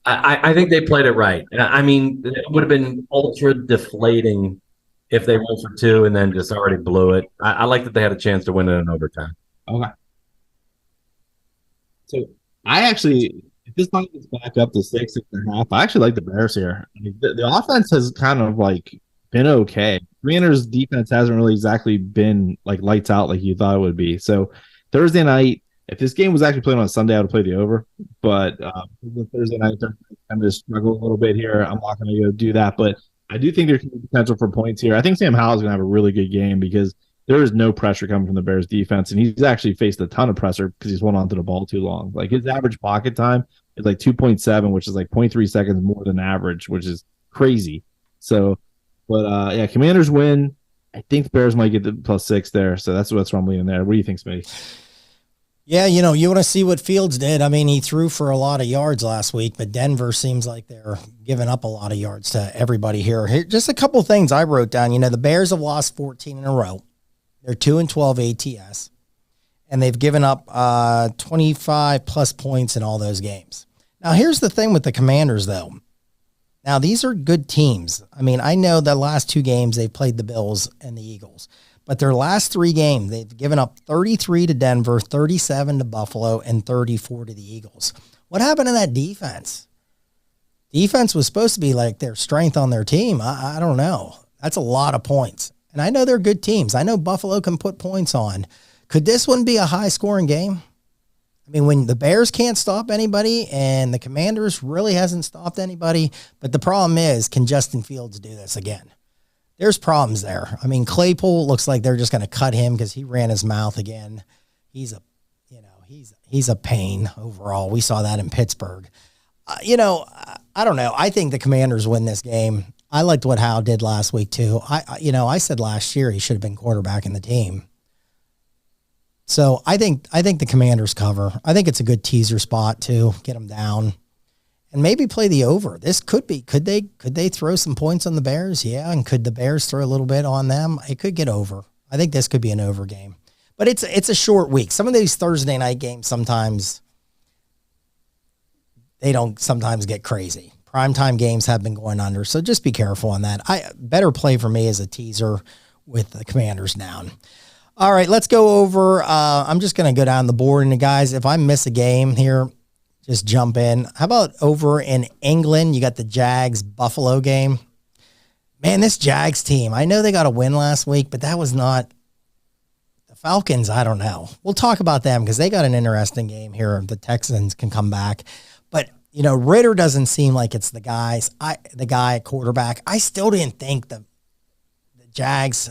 I think they played it right. I mean, it would have been ultra deflating if they went for 2 and then just already blew it. I like that they had a chance to win it in overtime. Okay. So I actually If this line gets back up to 6.5, I actually like the Bears here. I mean, the offense has kind of like been okay. Commanders' defense hasn't really exactly been like lights out like you thought it would be. So Thursday night, if this game was actually played on a Sunday, I would play the over. But the Thursday night, I'm going to struggle a little bit here. I'm not going to go do that. But I do think there's potential for points here. I think Sam Howell's going to have a really good game because there is no pressure coming from the Bears defense. And he's actually faced a ton of pressure because he's holding on to the ball too long. Like his average pocket time is like 2.7, which is like 0.3 seconds more than average, which is crazy. So, but yeah, Commanders win. I think the Bears might get the +6 there. So that's what's I'm leaning there. What do you think, Smitty? Yeah, you know, you want to see what Fields did. I mean, he threw for a lot of yards last week, but Denver seems like they're giving up a lot of yards to everybody here. Just a couple of things I wrote down. You know, the Bears have lost 14 in a row. They're 2-12 ATS, and they've given up 25-plus points in all those games. Now, here's the thing with the Commanders, though. Now, these are good teams. I mean, I know the last 2 games they've played the Bills and the Eagles. But their last 3 games, they've given up 33 to Denver, 37 to Buffalo, and 34 to the Eagles. What happened to that defense? Defense was supposed to be like their strength on their team. I don't know. That's a lot of points. And I know they're good teams. I know Buffalo can put points on. Could this one be a high-scoring game? I mean, when the Bears can't stop anybody and the Commanders really hasn't stopped anybody, but the problem is, can Justin Fields do this again? There's problems there. I mean, Claypool looks like they're just going to cut him because he ran his mouth again. He's a pain overall. We saw that in Pittsburgh. I don't know. I think the Commanders win this game. I liked what Howe did last week too. I said last year he should have been quarterback in the team. So I think the Commanders cover. I think it's a good teaser spot too. Get them down. And maybe play the over. This could they throw some points on the Bears? Yeah, and could the Bears throw a little bit on them? It could get over. I think this could be an over game. But it's a short week. Some of these Thursday night games sometimes they don't sometimes get crazy. Primetime games have been going under, so just be careful on that. Better play for me as a teaser with the Commanders down. All right, let's go over. I'm just going to go down the board, and guys, if I miss a game here, just jump in. How about over in England? You got the Jags-Buffalo game. Man, this Jags team, I know they got a win last week, but that was not the Falcons. I don't know. We'll talk about them because they got an interesting game here. The Texans can come back. But, you know, Ritter doesn't seem like it's the guy at quarterback. I still didn't think the Jags.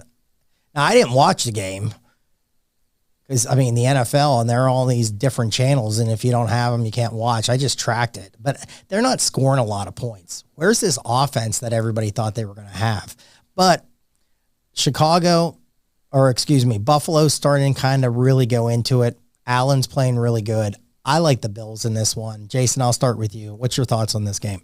Now, I didn't watch the game. Because, I mean, the NFL, and there are all these different channels, and if you don't have them, you can't watch. I just tracked it. But they're not scoring a lot of points. Where's this offense that everybody thought they were going to have? But Buffalo's starting to kind of really go into it. Allen's playing really good. I like the Bills in this one. Jason, I'll start with you. What's your thoughts on this game?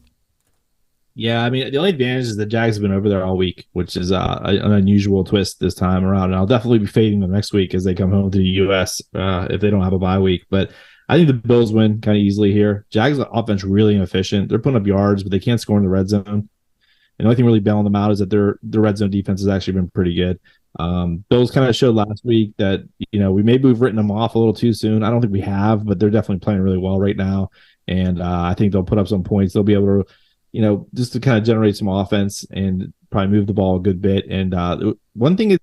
Yeah, I mean, the only advantage is the Jags have been over there all week, which is an unusual twist this time around. And I'll definitely be fading them next week as they come home to the U.S. If they don't have a bye week. But I think the Bills win kind of easily here. Jags' offense really inefficient. They're putting up yards, but they can't score in the red zone. And the only thing really bailing them out is that their red zone defense has actually been pretty good. Bills kind of showed last week that, you know, we've written them off a little too soon. I don't think we have, but they're definitely playing really well right now. And I think they'll put up some points. They'll be able to, you know, just to kind of generate some offense and probably move the ball a good bit. And one thing is,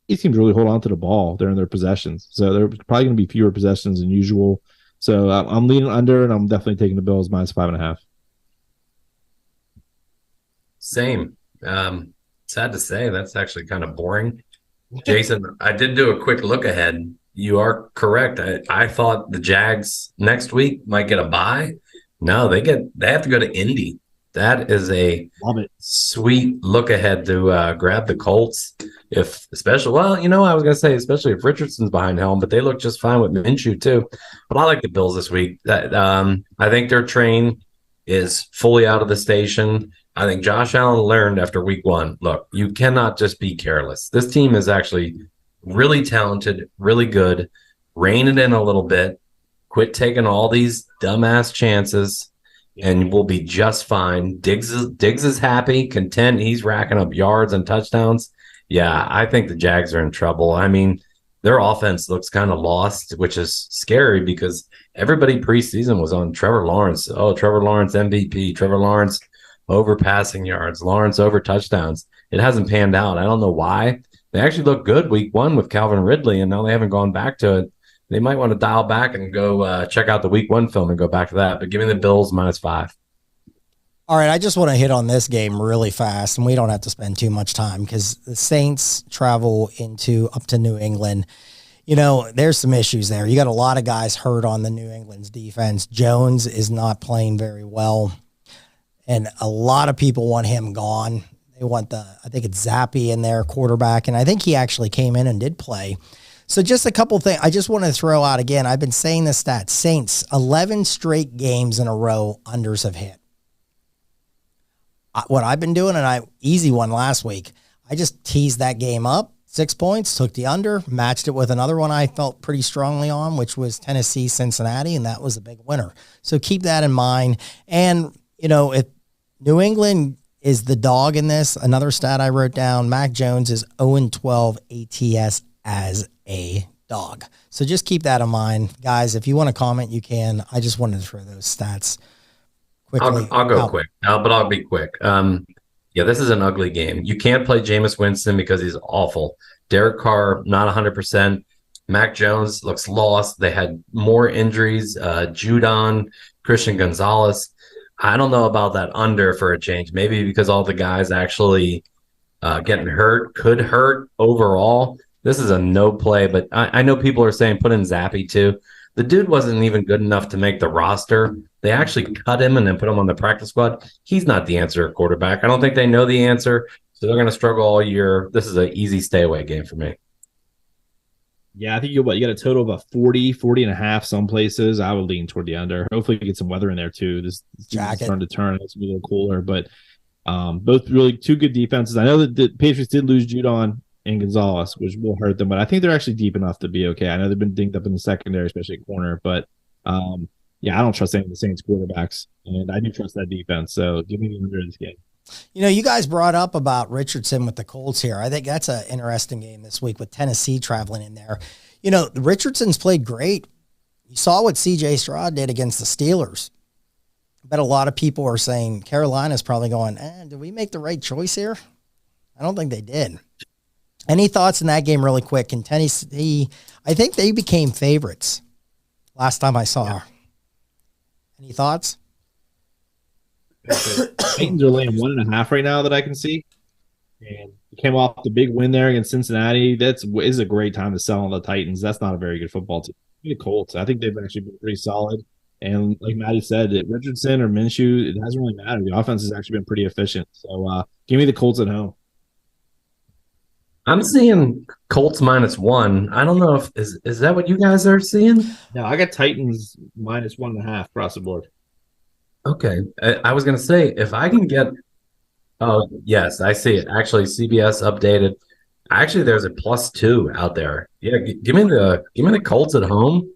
these teams really hold on to the ball during their possessions. So there are probably going to be fewer possessions than usual. So I'm leaning under, and I'm definitely taking the Bills -5.5. Same. Sad to say, that's actually kind of boring. Jason, I did do a quick look ahead. You are correct. I thought the Jags next week might get a bye. No, they have to go to Indy. That is a sweet look ahead to grab the Colts. Especially if Richardson's behind helm, but they look just fine with Minshew too. But I like the Bills this week. I think their train is fully out of the station. I think Josh Allen learned after week 1, look, you cannot just be careless. This team is actually really talented, really good. Rein it in a little bit. Quit taking all these dumbass chances, and we'll be just fine. Diggs is happy, content. He's racking up yards and touchdowns. Yeah, I think the Jags are in trouble. I mean, their offense looks kind of lost, which is scary because everybody preseason was on Trevor Lawrence. Oh, Trevor Lawrence MVP, Trevor Lawrence over passing yards, Lawrence over touchdowns. It hasn't panned out. I don't know why. They actually looked good week 1 with Calvin Ridley, and now they haven't gone back to it. They might want to dial back and go check out the week 1 film and go back to that. But give me the Bills -5. All right, I just want to hit on this game really fast, and we don't have to spend too much time because the Saints travel up to New England. You know, there's some issues there. You got a lot of guys hurt on the New England's defense. Jones is not playing very well, and a lot of people want him gone. They want I think it's Zappy in there, quarterback, and I think he actually came in and did play. So just a couple things I just want to throw out again. I've been saying this stat. Saints, 11 straight games in a row, unders have hit. What I've been doing, and easy one last week, I just teased that game up, 6 points, took the under, matched it with another one I felt pretty strongly on, which was Tennessee, Cincinnati, and that was a big winner. So keep that in mind. And, you know, if New England is the dog in this, another stat I wrote down, Mac Jones is 0-12 ATS as a dog. So just keep that in mind. Guys, if you want to comment, you can. I just wanted to throw those stats quickly. I'll go quick, but I'll be quick. Yeah, this is an ugly game. You can't play Jameis Winston because he's awful. Derek Carr, not 100%. Mac Jones looks lost. They had more injuries. Judon, Christian Gonzalez. I don't know about that under for a change. Maybe because all the guys actually getting hurt could hurt overall. This is a no play, but I know people are saying put in Zappy too. The dude wasn't even good enough to make the roster. They actually cut him and then put him on the practice squad. He's not the answer at quarterback. I don't think they know the answer, so they're going to struggle all year. This is an easy stay away game for me. Yeah, I think you got a total of a 40 and a half some places. I would lean toward the under. Hopefully you get some weather in there too. This is starting to turn. It's going to be a little cooler, but both really two good defenses. I know that the Patriots did lose Judon and Gonzalez, which will hurt them, but I think they're actually deep enough to be okay. I know they've been dinged up in the secondary, especially at corner, but yeah, I don't trust any of the Saints quarterbacks, and I do trust that defense. So give me the under in this game. You know, you guys brought up about Richardson with the Colts here. I think that's an interesting game this week with Tennessee traveling in there. You know, Richardson's played great. You saw what C.J. Stroud did against the Steelers. But a lot of people are saying Carolina's probably going, did we make the right choice here? I don't think they did. Any thoughts in that game really quick? And Tennessee, I think they became favorites last time I saw her. Any thoughts? Titans are laying 1.5 right now that I can see. And came off the big win there against Cincinnati. Is a great time to sell on the Titans. That's not a very good football team. The Colts, I think they've actually been pretty solid. And like Maddie said, Richardson or Minshew, it hasn't really mattered. The offense has actually been pretty efficient. So give me the Colts at home. I'm seeing Colts -1. I don't know if is that what you guys are seeing? No, I got Titans -1.5 across the board. Okay. I was going to say, if I can get – oh, yes, I see it. Actually, CBS updated. Actually, there's a +2 out there. Yeah, give me the Colts at home.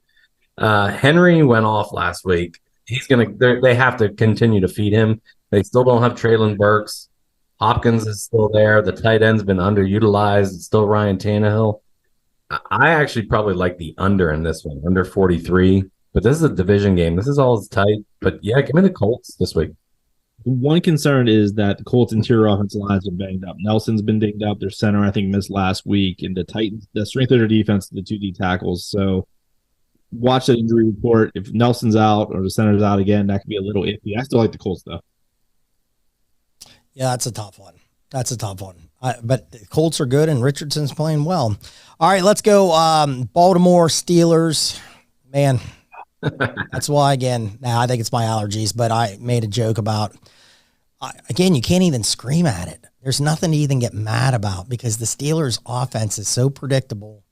Henry went off last week. They have to continue to feed him. They still don't have Traylon Burks. Hopkins is still there. The tight end's been underutilized. It's still Ryan Tannehill. I actually probably like the under in this one, under 43. But this is a division game. This is all tight. But, yeah, give me the Colts this week. One concern is that the Colts' interior offensive lines have been banged up. Nelson's been dinged up. Their center, I think, missed last week. And the Titans, the strength of their defense, the 2D tackles. So watch the injury report. If Nelson's out or the center's out again, that could be a little iffy. I still like the Colts, though. Yeah, that's a tough one. But the Colts are good, and Richardson's playing well. All right, let's go. Baltimore Steelers. Man, that's why, again, now I think it's my allergies, but I made a joke about, again, you can't even scream at it. There's nothing to even get mad about because the Steelers' offense is so predictable.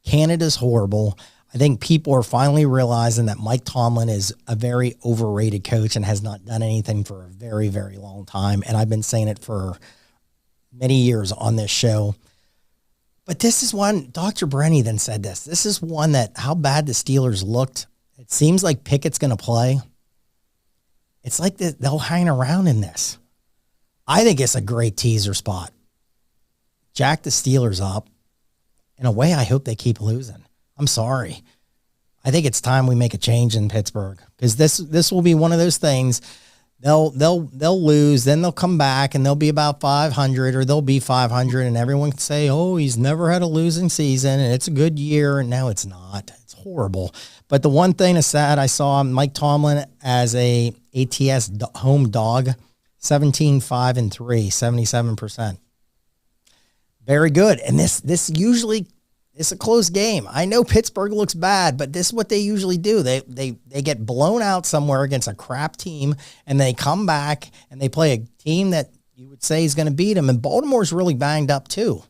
Canada's horrible. I think people are finally realizing that Mike Tomlin is a very overrated coach and has not done anything for a very, very long time. And I've been saying it for many years on this show. But this is one, Dr. Brenny then said this. This is one that how bad the Steelers looked. It seems like Pickett's going to play. It's like they'll hang around in this. I think it's a great teaser spot. Jack the Steelers up. in a way, I hope they keep losing. I'm sorry. I think it's time we make a change in Pittsburgh, because this will be one of those things. They'll lose, then they'll come back and they'll be about 500, or they'll be 500, and everyone can say, "Oh, he's never had a losing season and it's a good year." And now it's not. It's horrible. But the one thing is sad, I saw Mike Tomlin as a ATS home dog, 17-5-3, 77%. Very good. And this usually, it's a close game. I know Pittsburgh looks bad, but this is what they usually do. They get blown out somewhere against a crap team, and they come back and they play a team that you would say is going to beat them. And Baltimore's really banged up too.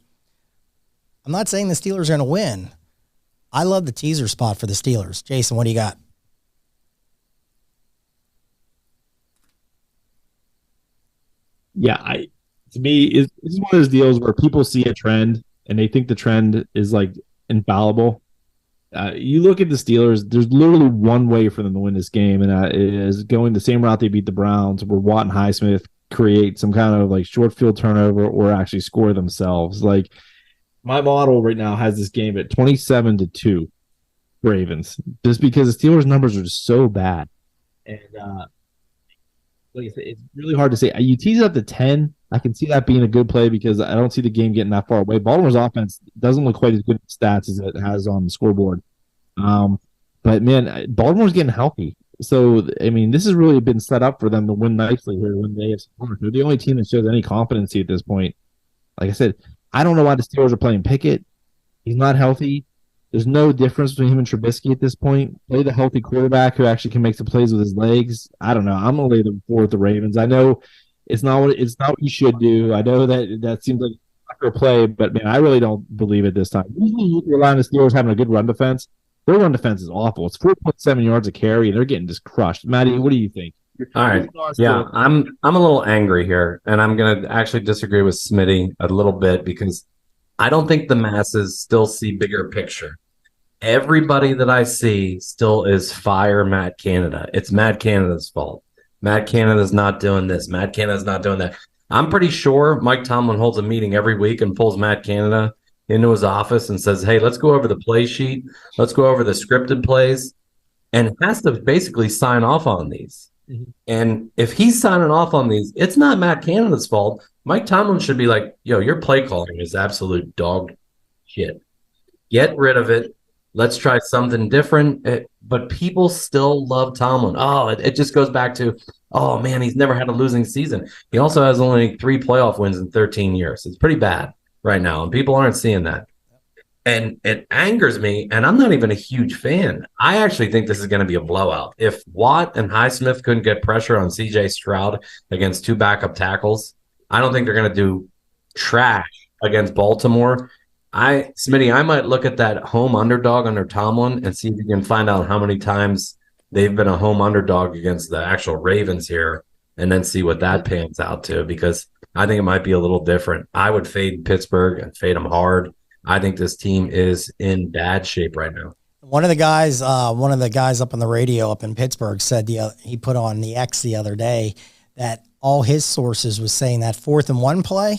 I'm not saying the Steelers are going to win. I love the teaser spot for the Steelers. Jason, what do you got? Yeah, to me, this is one of those deals where people see a trend and they think the trend is like infallible. You look at the Steelers, there's literally one way for them to win this game, and it is going the same route they beat the Browns, where Watt and Highsmith create some kind of like short field turnover or actually score themselves. Like, my model right now has this game at 27-2 Ravens, just because the Steelers' numbers are just so bad. And like I said, it's really hard to say. You tease it up to 10. I can see that being a good play because I don't see the game getting that far away. Baltimore's offense doesn't look quite as good at stats as it has on the scoreboard. But, man, Baltimore's getting healthy. So, I mean, this has really been set up for them to win nicely here when they have support. They're the only team that shows any competency at this point. Like I said, I don't know why the Steelers are playing Pickett. He's not healthy. There's no difference between him and Trubisky at this point. Play the healthy quarterback who actually can make some plays with his legs. I don't know. I'm gonna lay the floor with the Ravens. I know it's not what you should do. I know that seems like a play, but man, I really don't believe it this time. Usually you rely on the Steelers having a good run defense. Their run defense is awful. It's 4.7 yards a carry, and they're getting just crushed. Maddie, what do you think? All right. Yeah, I'm a little angry here, and I'm going to actually disagree with Smitty a little bit, because I don't think the masses still see bigger picture. Everybody that I see still is fire Matt Canada. It's Matt Canada's fault. Matt Canada's not doing this. Matt Canada's not doing that. I'm pretty sure Mike Tomlin holds a meeting every week and pulls Matt Canada into his office and says, "Hey, let's go over the play sheet. Let's go over the scripted plays," and has to basically sign off on these. Mm-hmm. And if he's signing off on these, it's not Matt Canada's fault. Mike Tomlin should be like, "Yo, your play calling is absolute dog shit. Get rid of it. Let's try something different." But people still love Tomlin. Oh, it just goes back to, oh, man, he's never had a losing season. He also has only 3 playoff wins in 13 years. It's pretty bad right now, and people aren't seeing that. And it angers me, and I'm not even a huge fan. I actually think this is going to be a blowout. If Watt and Highsmith couldn't get pressure on C.J. Stroud against 2 backup tackles, I don't think they're going to do trash against Baltimore. Smitty, I might look at that home underdog under Tomlin and see if you can find out how many times they've been a home underdog against the actual Ravens here, and then see what that pans out to, because I think it might be a little different. I would fade Pittsburgh and fade them hard. I think this team is in bad shape right now. One of the guys up on the radio up in Pittsburgh said he put on the X the other day that all his sources was saying that 4th and 1 play,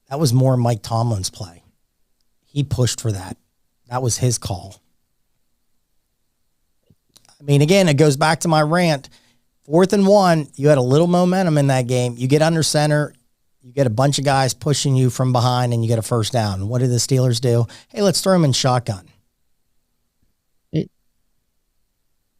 that was more Mike Tomlin's play. He pushed for that. That was his call. I mean, again, it goes back to my rant. 4th and 1, you had a little momentum in that game. You get under center, you get a bunch of guys pushing you from behind, and you get a first down. What did the Steelers do? Hey, let's throw them in shotgun. The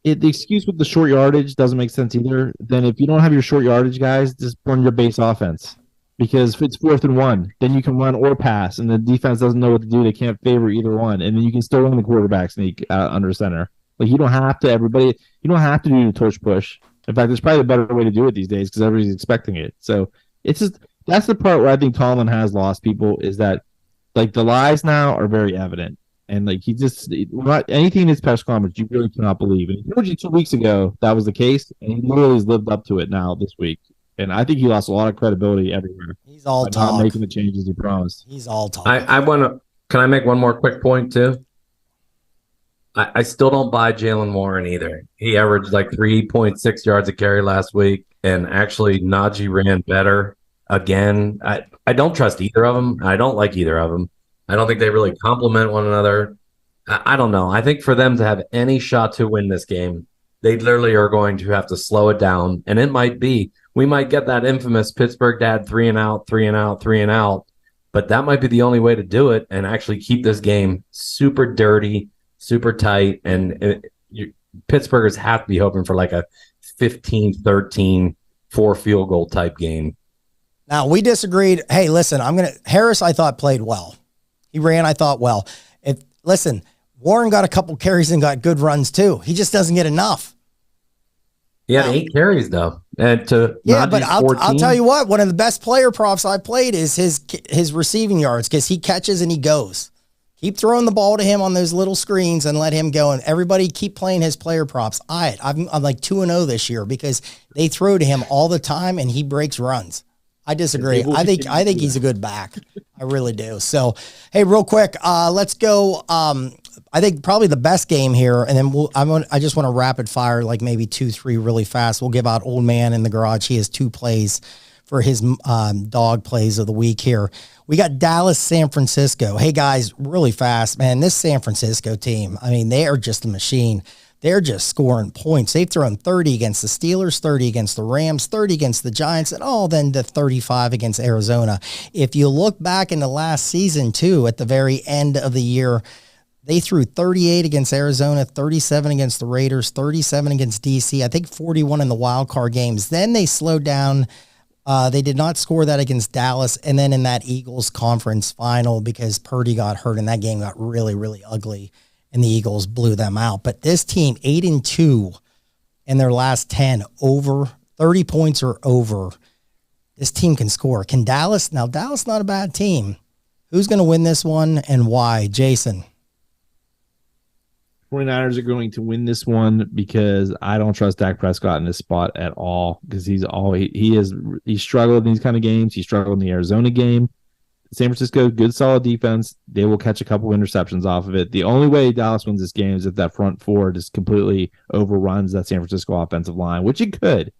excuse with the short yardage doesn't make sense either. Then if you don't have your short yardage guys, just run your base offense. Because if it's 4th and 1, then you can run or pass, and the defense doesn't know what to do. They can't favor either one, and then you can still run the quarterback sneak under center. Like, you don't have to. You don't have to do the torch push. In fact, there's probably a better way to do it these days because everybody's expecting it. So it's just, that's the part where I think Tomlin has lost people, is that, like, the lies now are very evident, and like anything in his press conference you really cannot believe. And he told you 2 weeks ago that was the case, and he literally has lived up to it now this week. And I think he lost a lot of credibility everywhere. He's all talk. Not making the changes he promised. He's all talk. Can I make one more quick point too? I still don't buy Jalen Warren either. He averaged like 3.6 yards a carry last week, and actually Najee ran better again. I don't trust either of them. I don't like either of them. I don't think they really complement one another. I don't know. I think for them to have any shot to win this game, they literally are going to have to slow it down. And it might be, we might get that infamous Pittsburgh dad 3 and out, 3 and out, 3 and out. But that might be the only way to do it and actually keep this game super dirty, super tight. And Pittsburghers have to be hoping for like a 15-13, 4 field goal type game. Now, we disagreed. Hey, listen, Harris, I thought, played well. He ran, I thought, well. Listen, Warren got a couple carries and got good runs too. He just doesn't get enough. He had 8 carries though, and but I'll tell you what. One of the best player props I played is his receiving yards because he catches and he goes. Keep throwing the ball to him on those little screens and let him go. And everybody keep playing his player props. I'm like 2-0 this year because they throw to him all the time and he breaks runs. I disagree. I think he's a good back. I really do. So, hey, real quick, let's go. I think probably the best game here, and then I just want to rapid fire like maybe 2-3 really fast. We'll give out Old Man in the Garage. He has 2 plays for his dog plays of the week here. We got Dallas, San Francisco. Hey, guys, really fast, man. This San Francisco team, I mean, they are just a machine. They're just scoring points. They've thrown 30 against the Steelers, 30 against the Rams, 30 against the Giants, and then to 35 against Arizona. If you look back in the last season, too, at the very end of the year, they threw 38 against Arizona, 37 against the Raiders, 37 against DC, I think 41 in the wild card games. Then they slowed down. They did not score that against Dallas. And then in that Eagles conference final, because Purdy got hurt and that game got really, really ugly, and the Eagles blew them out. But this team, 8-2 in their last 10, over 30 points or over. This team can score. Can Dallas? Now, Dallas not a bad team. Who's going to win this one and why? Jason. 49ers are going to win this one because I don't trust Dak Prescott in this spot at all because he struggled in these kind of games. He struggled in the Arizona game. San Francisco, good solid defense. They will catch a couple interceptions off of it. The only way Dallas wins this game is if that front four just completely overruns that San Francisco offensive line, which it could.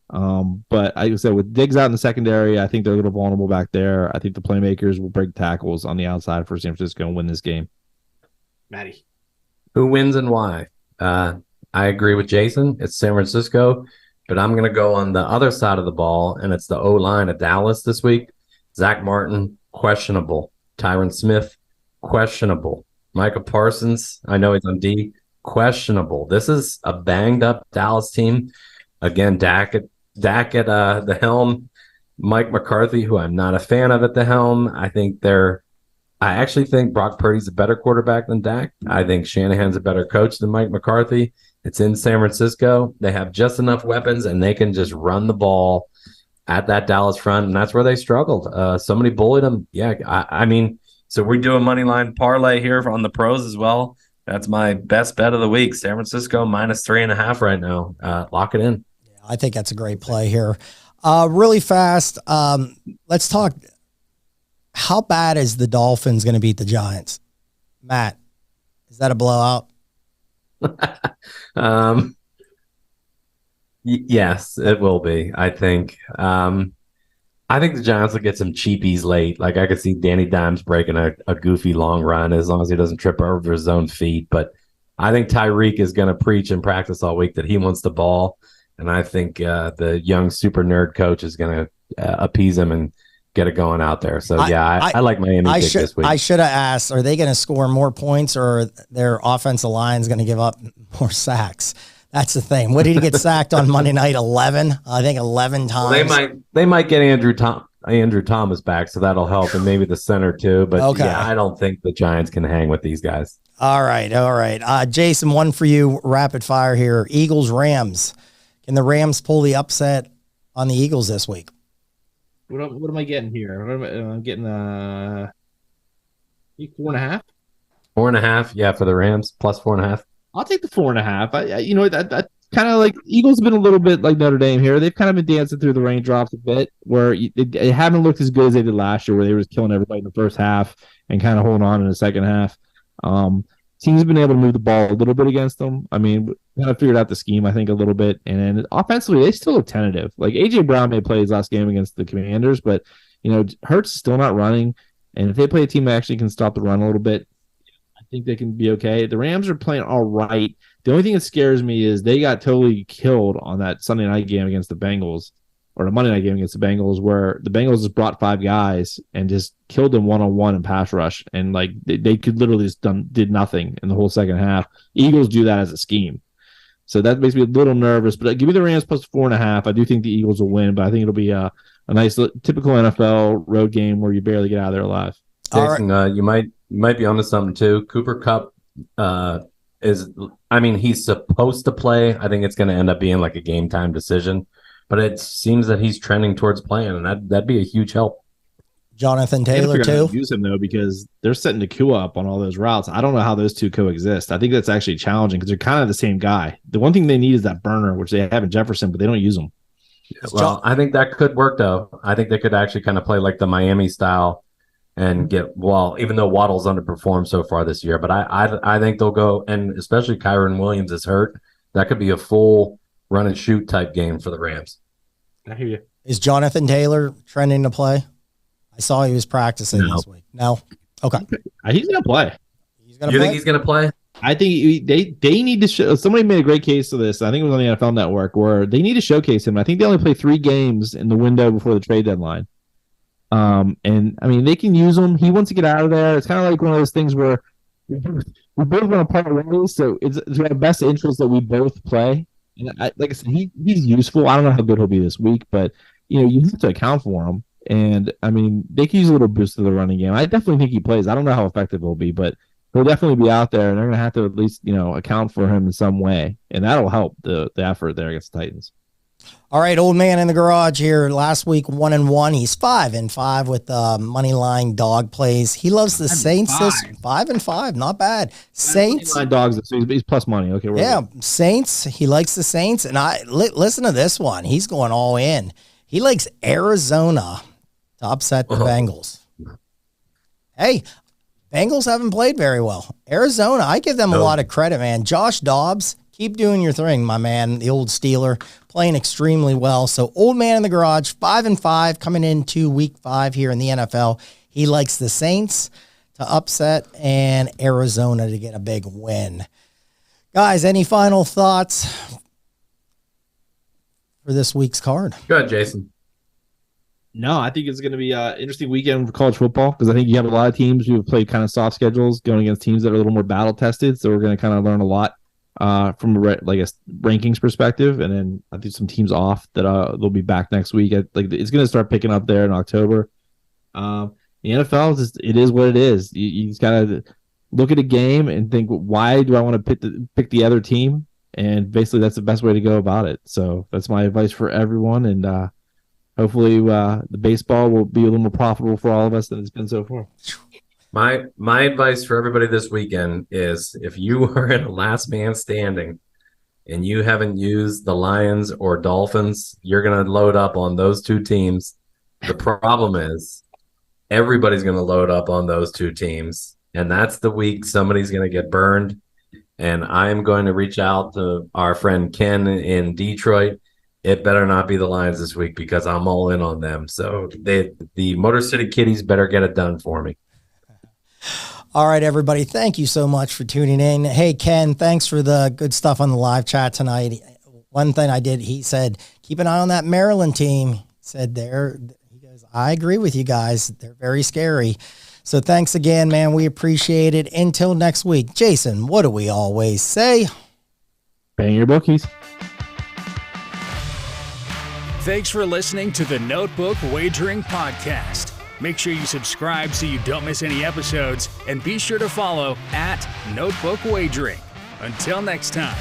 But like I said, with Diggs out in the secondary, I think they're a little vulnerable back there. I think the playmakers will break tackles on the outside for San Francisco and win this game. Maddie. Who wins and why? I agree with Jason. It's San Francisco, but I'm going to go on the other side of the ball, and it's the O-line of Dallas this week. Zach Martin, questionable. Tyron Smith, questionable. Micah Parsons, I know he's on D, questionable. This is a banged-up Dallas team. Again, Dak at the helm. Mike McCarthy, who I'm not a fan of at the helm. I actually think Brock Purdy's a better quarterback than Dak. I think Shanahan's a better coach than Mike McCarthy. It's in San Francisco. They have just enough weapons, and they can just run the ball at that Dallas front, and that's where they struggled. Somebody bullied them. Yeah, I mean, so we do a money line parlay here on the pros as well. That's my best bet of the week. San Francisco -3.5 right now. Lock it in. Yeah, I think that's a great play here. Really fast, let's talk. How bad is the Dolphins going to beat the Giants? Matt, is that a blowout? Yes, it will be, I think. I think the Giants will get some cheapies late. Like I could see Danny Dimes breaking a goofy long run as long as he doesn't trip over his own feet. But I think Tyreek is going to preach and practice all week that he wants the ball. And I think the young super nerd coach is going to appease him and get it going out there. So, I like Miami this week. I should have asked, are they going to score more points or their offensive line is going to give up more sacks? That's the thing. What did he get sacked on Monday night? 11? I think 11 times. Well, they might get Andrew Thomas back, so that'll help, and maybe the center too. But I don't think the Giants can hang with these guys. All right. Jason, one for you, rapid fire here. Eagles, Rams. Can the Rams pull the upset on the Eagles this week? What am I getting here? I'm getting 4.5. 4.5, yeah, for the Rams, +4.5. I'll take the 4.5. That kind of like Eagles have been a little bit like Notre Dame here. They've kind of been dancing through the raindrops a bit, where they haven't looked as good as they did last year, where they were just killing everybody in the first half and kind of holding on in the second half. Teams have been able to move the ball a little bit against them. I mean, kind of figured out the scheme, I think, a little bit. And then offensively, they still look tentative. Like A.J. Brown may play his last game against the Commanders, but Hurts is still not running. And if they play a team that actually can stop the run a little bit, I think they can be okay. The Rams are playing all right. The only thing that scares me is they got totally killed on that Sunday night game against the Bengals, or the Monday night game against the Bengals, where the Bengals just brought 5 guys and just killed them one-on-one in pass rush. And like they could literally just did nothing in the whole second half. Eagles do that as a scheme. So that makes me a little nervous. But give me the Rams plus 4.5. I do think the Eagles will win, but I think it'll be a nice typical NFL road game where you barely get out of there alive. Jason, you might be onto something too. Cooper Kupp he's supposed to play. I think it's going to end up being like a game time decision, but it seems that he's trending towards playing, and that'd be a huge help. Jonathan Taylor too. Use him though, because they're setting Nakua up on all those routes. I don't know how those two coexist. I think that's actually challenging because they're kind of the same guy. The one thing they need is that burner, which they have in Jefferson, but they don't use him. Well, I think that could work though. I think they could actually kind of play like the Miami style and even though Waddle's underperformed so far this year, but I think they'll go, and especially Kyron Williams is hurt. That could be a full run and shoot type game for the Rams. I hear you. Is Jonathan Taylor trending to play? I saw he was practicing this week. No? Okay. He's going to play. You think he's going to play? I think they need to show. Somebody made a great case of this. I think it was on the NFL Network, where they need to showcase him. I think they only play 3 games in the window before the trade deadline. And I mean, they can use him. He wants to get out of there. It's kind of like one of those things where we both want to part ways, so it's in our best interest that we both play. And like I said, he's useful. I don't know how good he'll be this week, but you have to account for him. And I mean, they can use a little boost to the running game. I definitely think he plays. I don't know how effective he'll be, but he'll definitely be out there, and they're going to have to at least account for him in some way, and that'll help the effort there against the Titans. All right, old man in the garage here. Last week, 1-1. He's 5-5 with money line dog plays. He loves the Saints. 5-5, not bad. Saints. Money line dogs. So he's plus money. Okay. Saints. He likes the Saints, and listen to this one. He's going all in. He likes Arizona to upset the Bengals. Hey, Bengals haven't played very well. Arizona, I give them a lot of credit, man. Josh Dobbs, keep doing your thing, my man. The old Steeler, playing extremely well. So old man in the garage, 5-5, coming into week 5 here in the NFL. He likes the Saints to upset and Arizona to get a big win. Guys, any final thoughts for this week's card? Go ahead, Jason. No, I think it's going to be an interesting weekend for college football, because I think you have a lot of teams who have played kind of soft schedules going against teams that are a little more battle tested. So we're going to kind of learn a lot from a rankings perspective, and then I think some teams off that they'll be back next week. It's going to start picking up there in October. The NFL it is what it is. You just got to look at a game and think, why do I want to pick the other team? And basically, that's the best way to go about it. So that's my advice for everyone, and hopefully, the baseball will be a little more profitable for all of us than it's been so far. My advice for everybody this weekend is, if you are in a last man standing and you haven't used the Lions or Dolphins, you're going to load up on those 2 teams. The problem is everybody's going to load up on those 2 teams, and that's the week somebody's going to get burned. And I'm going to reach out to our friend Ken in Detroit. It better not be the Lions this week, because I'm all in on them. So the Motor City Kitties better get it done for me. All right, everybody. Thank you so much for tuning in. Hey, Ken, thanks for the good stuff on the live chat tonight. One thing I did, he said, keep an eye on that Maryland team. He said he goes, I agree with you guys. They're very scary. So thanks again, man. We appreciate it. Until next week. Jason, what do we always say? Bang your bookies. Thanks for listening to the Notebook Wagering Podcast. Make sure you subscribe so you don't miss any episodes, and be sure to follow @Notebook Wagering. Until next time.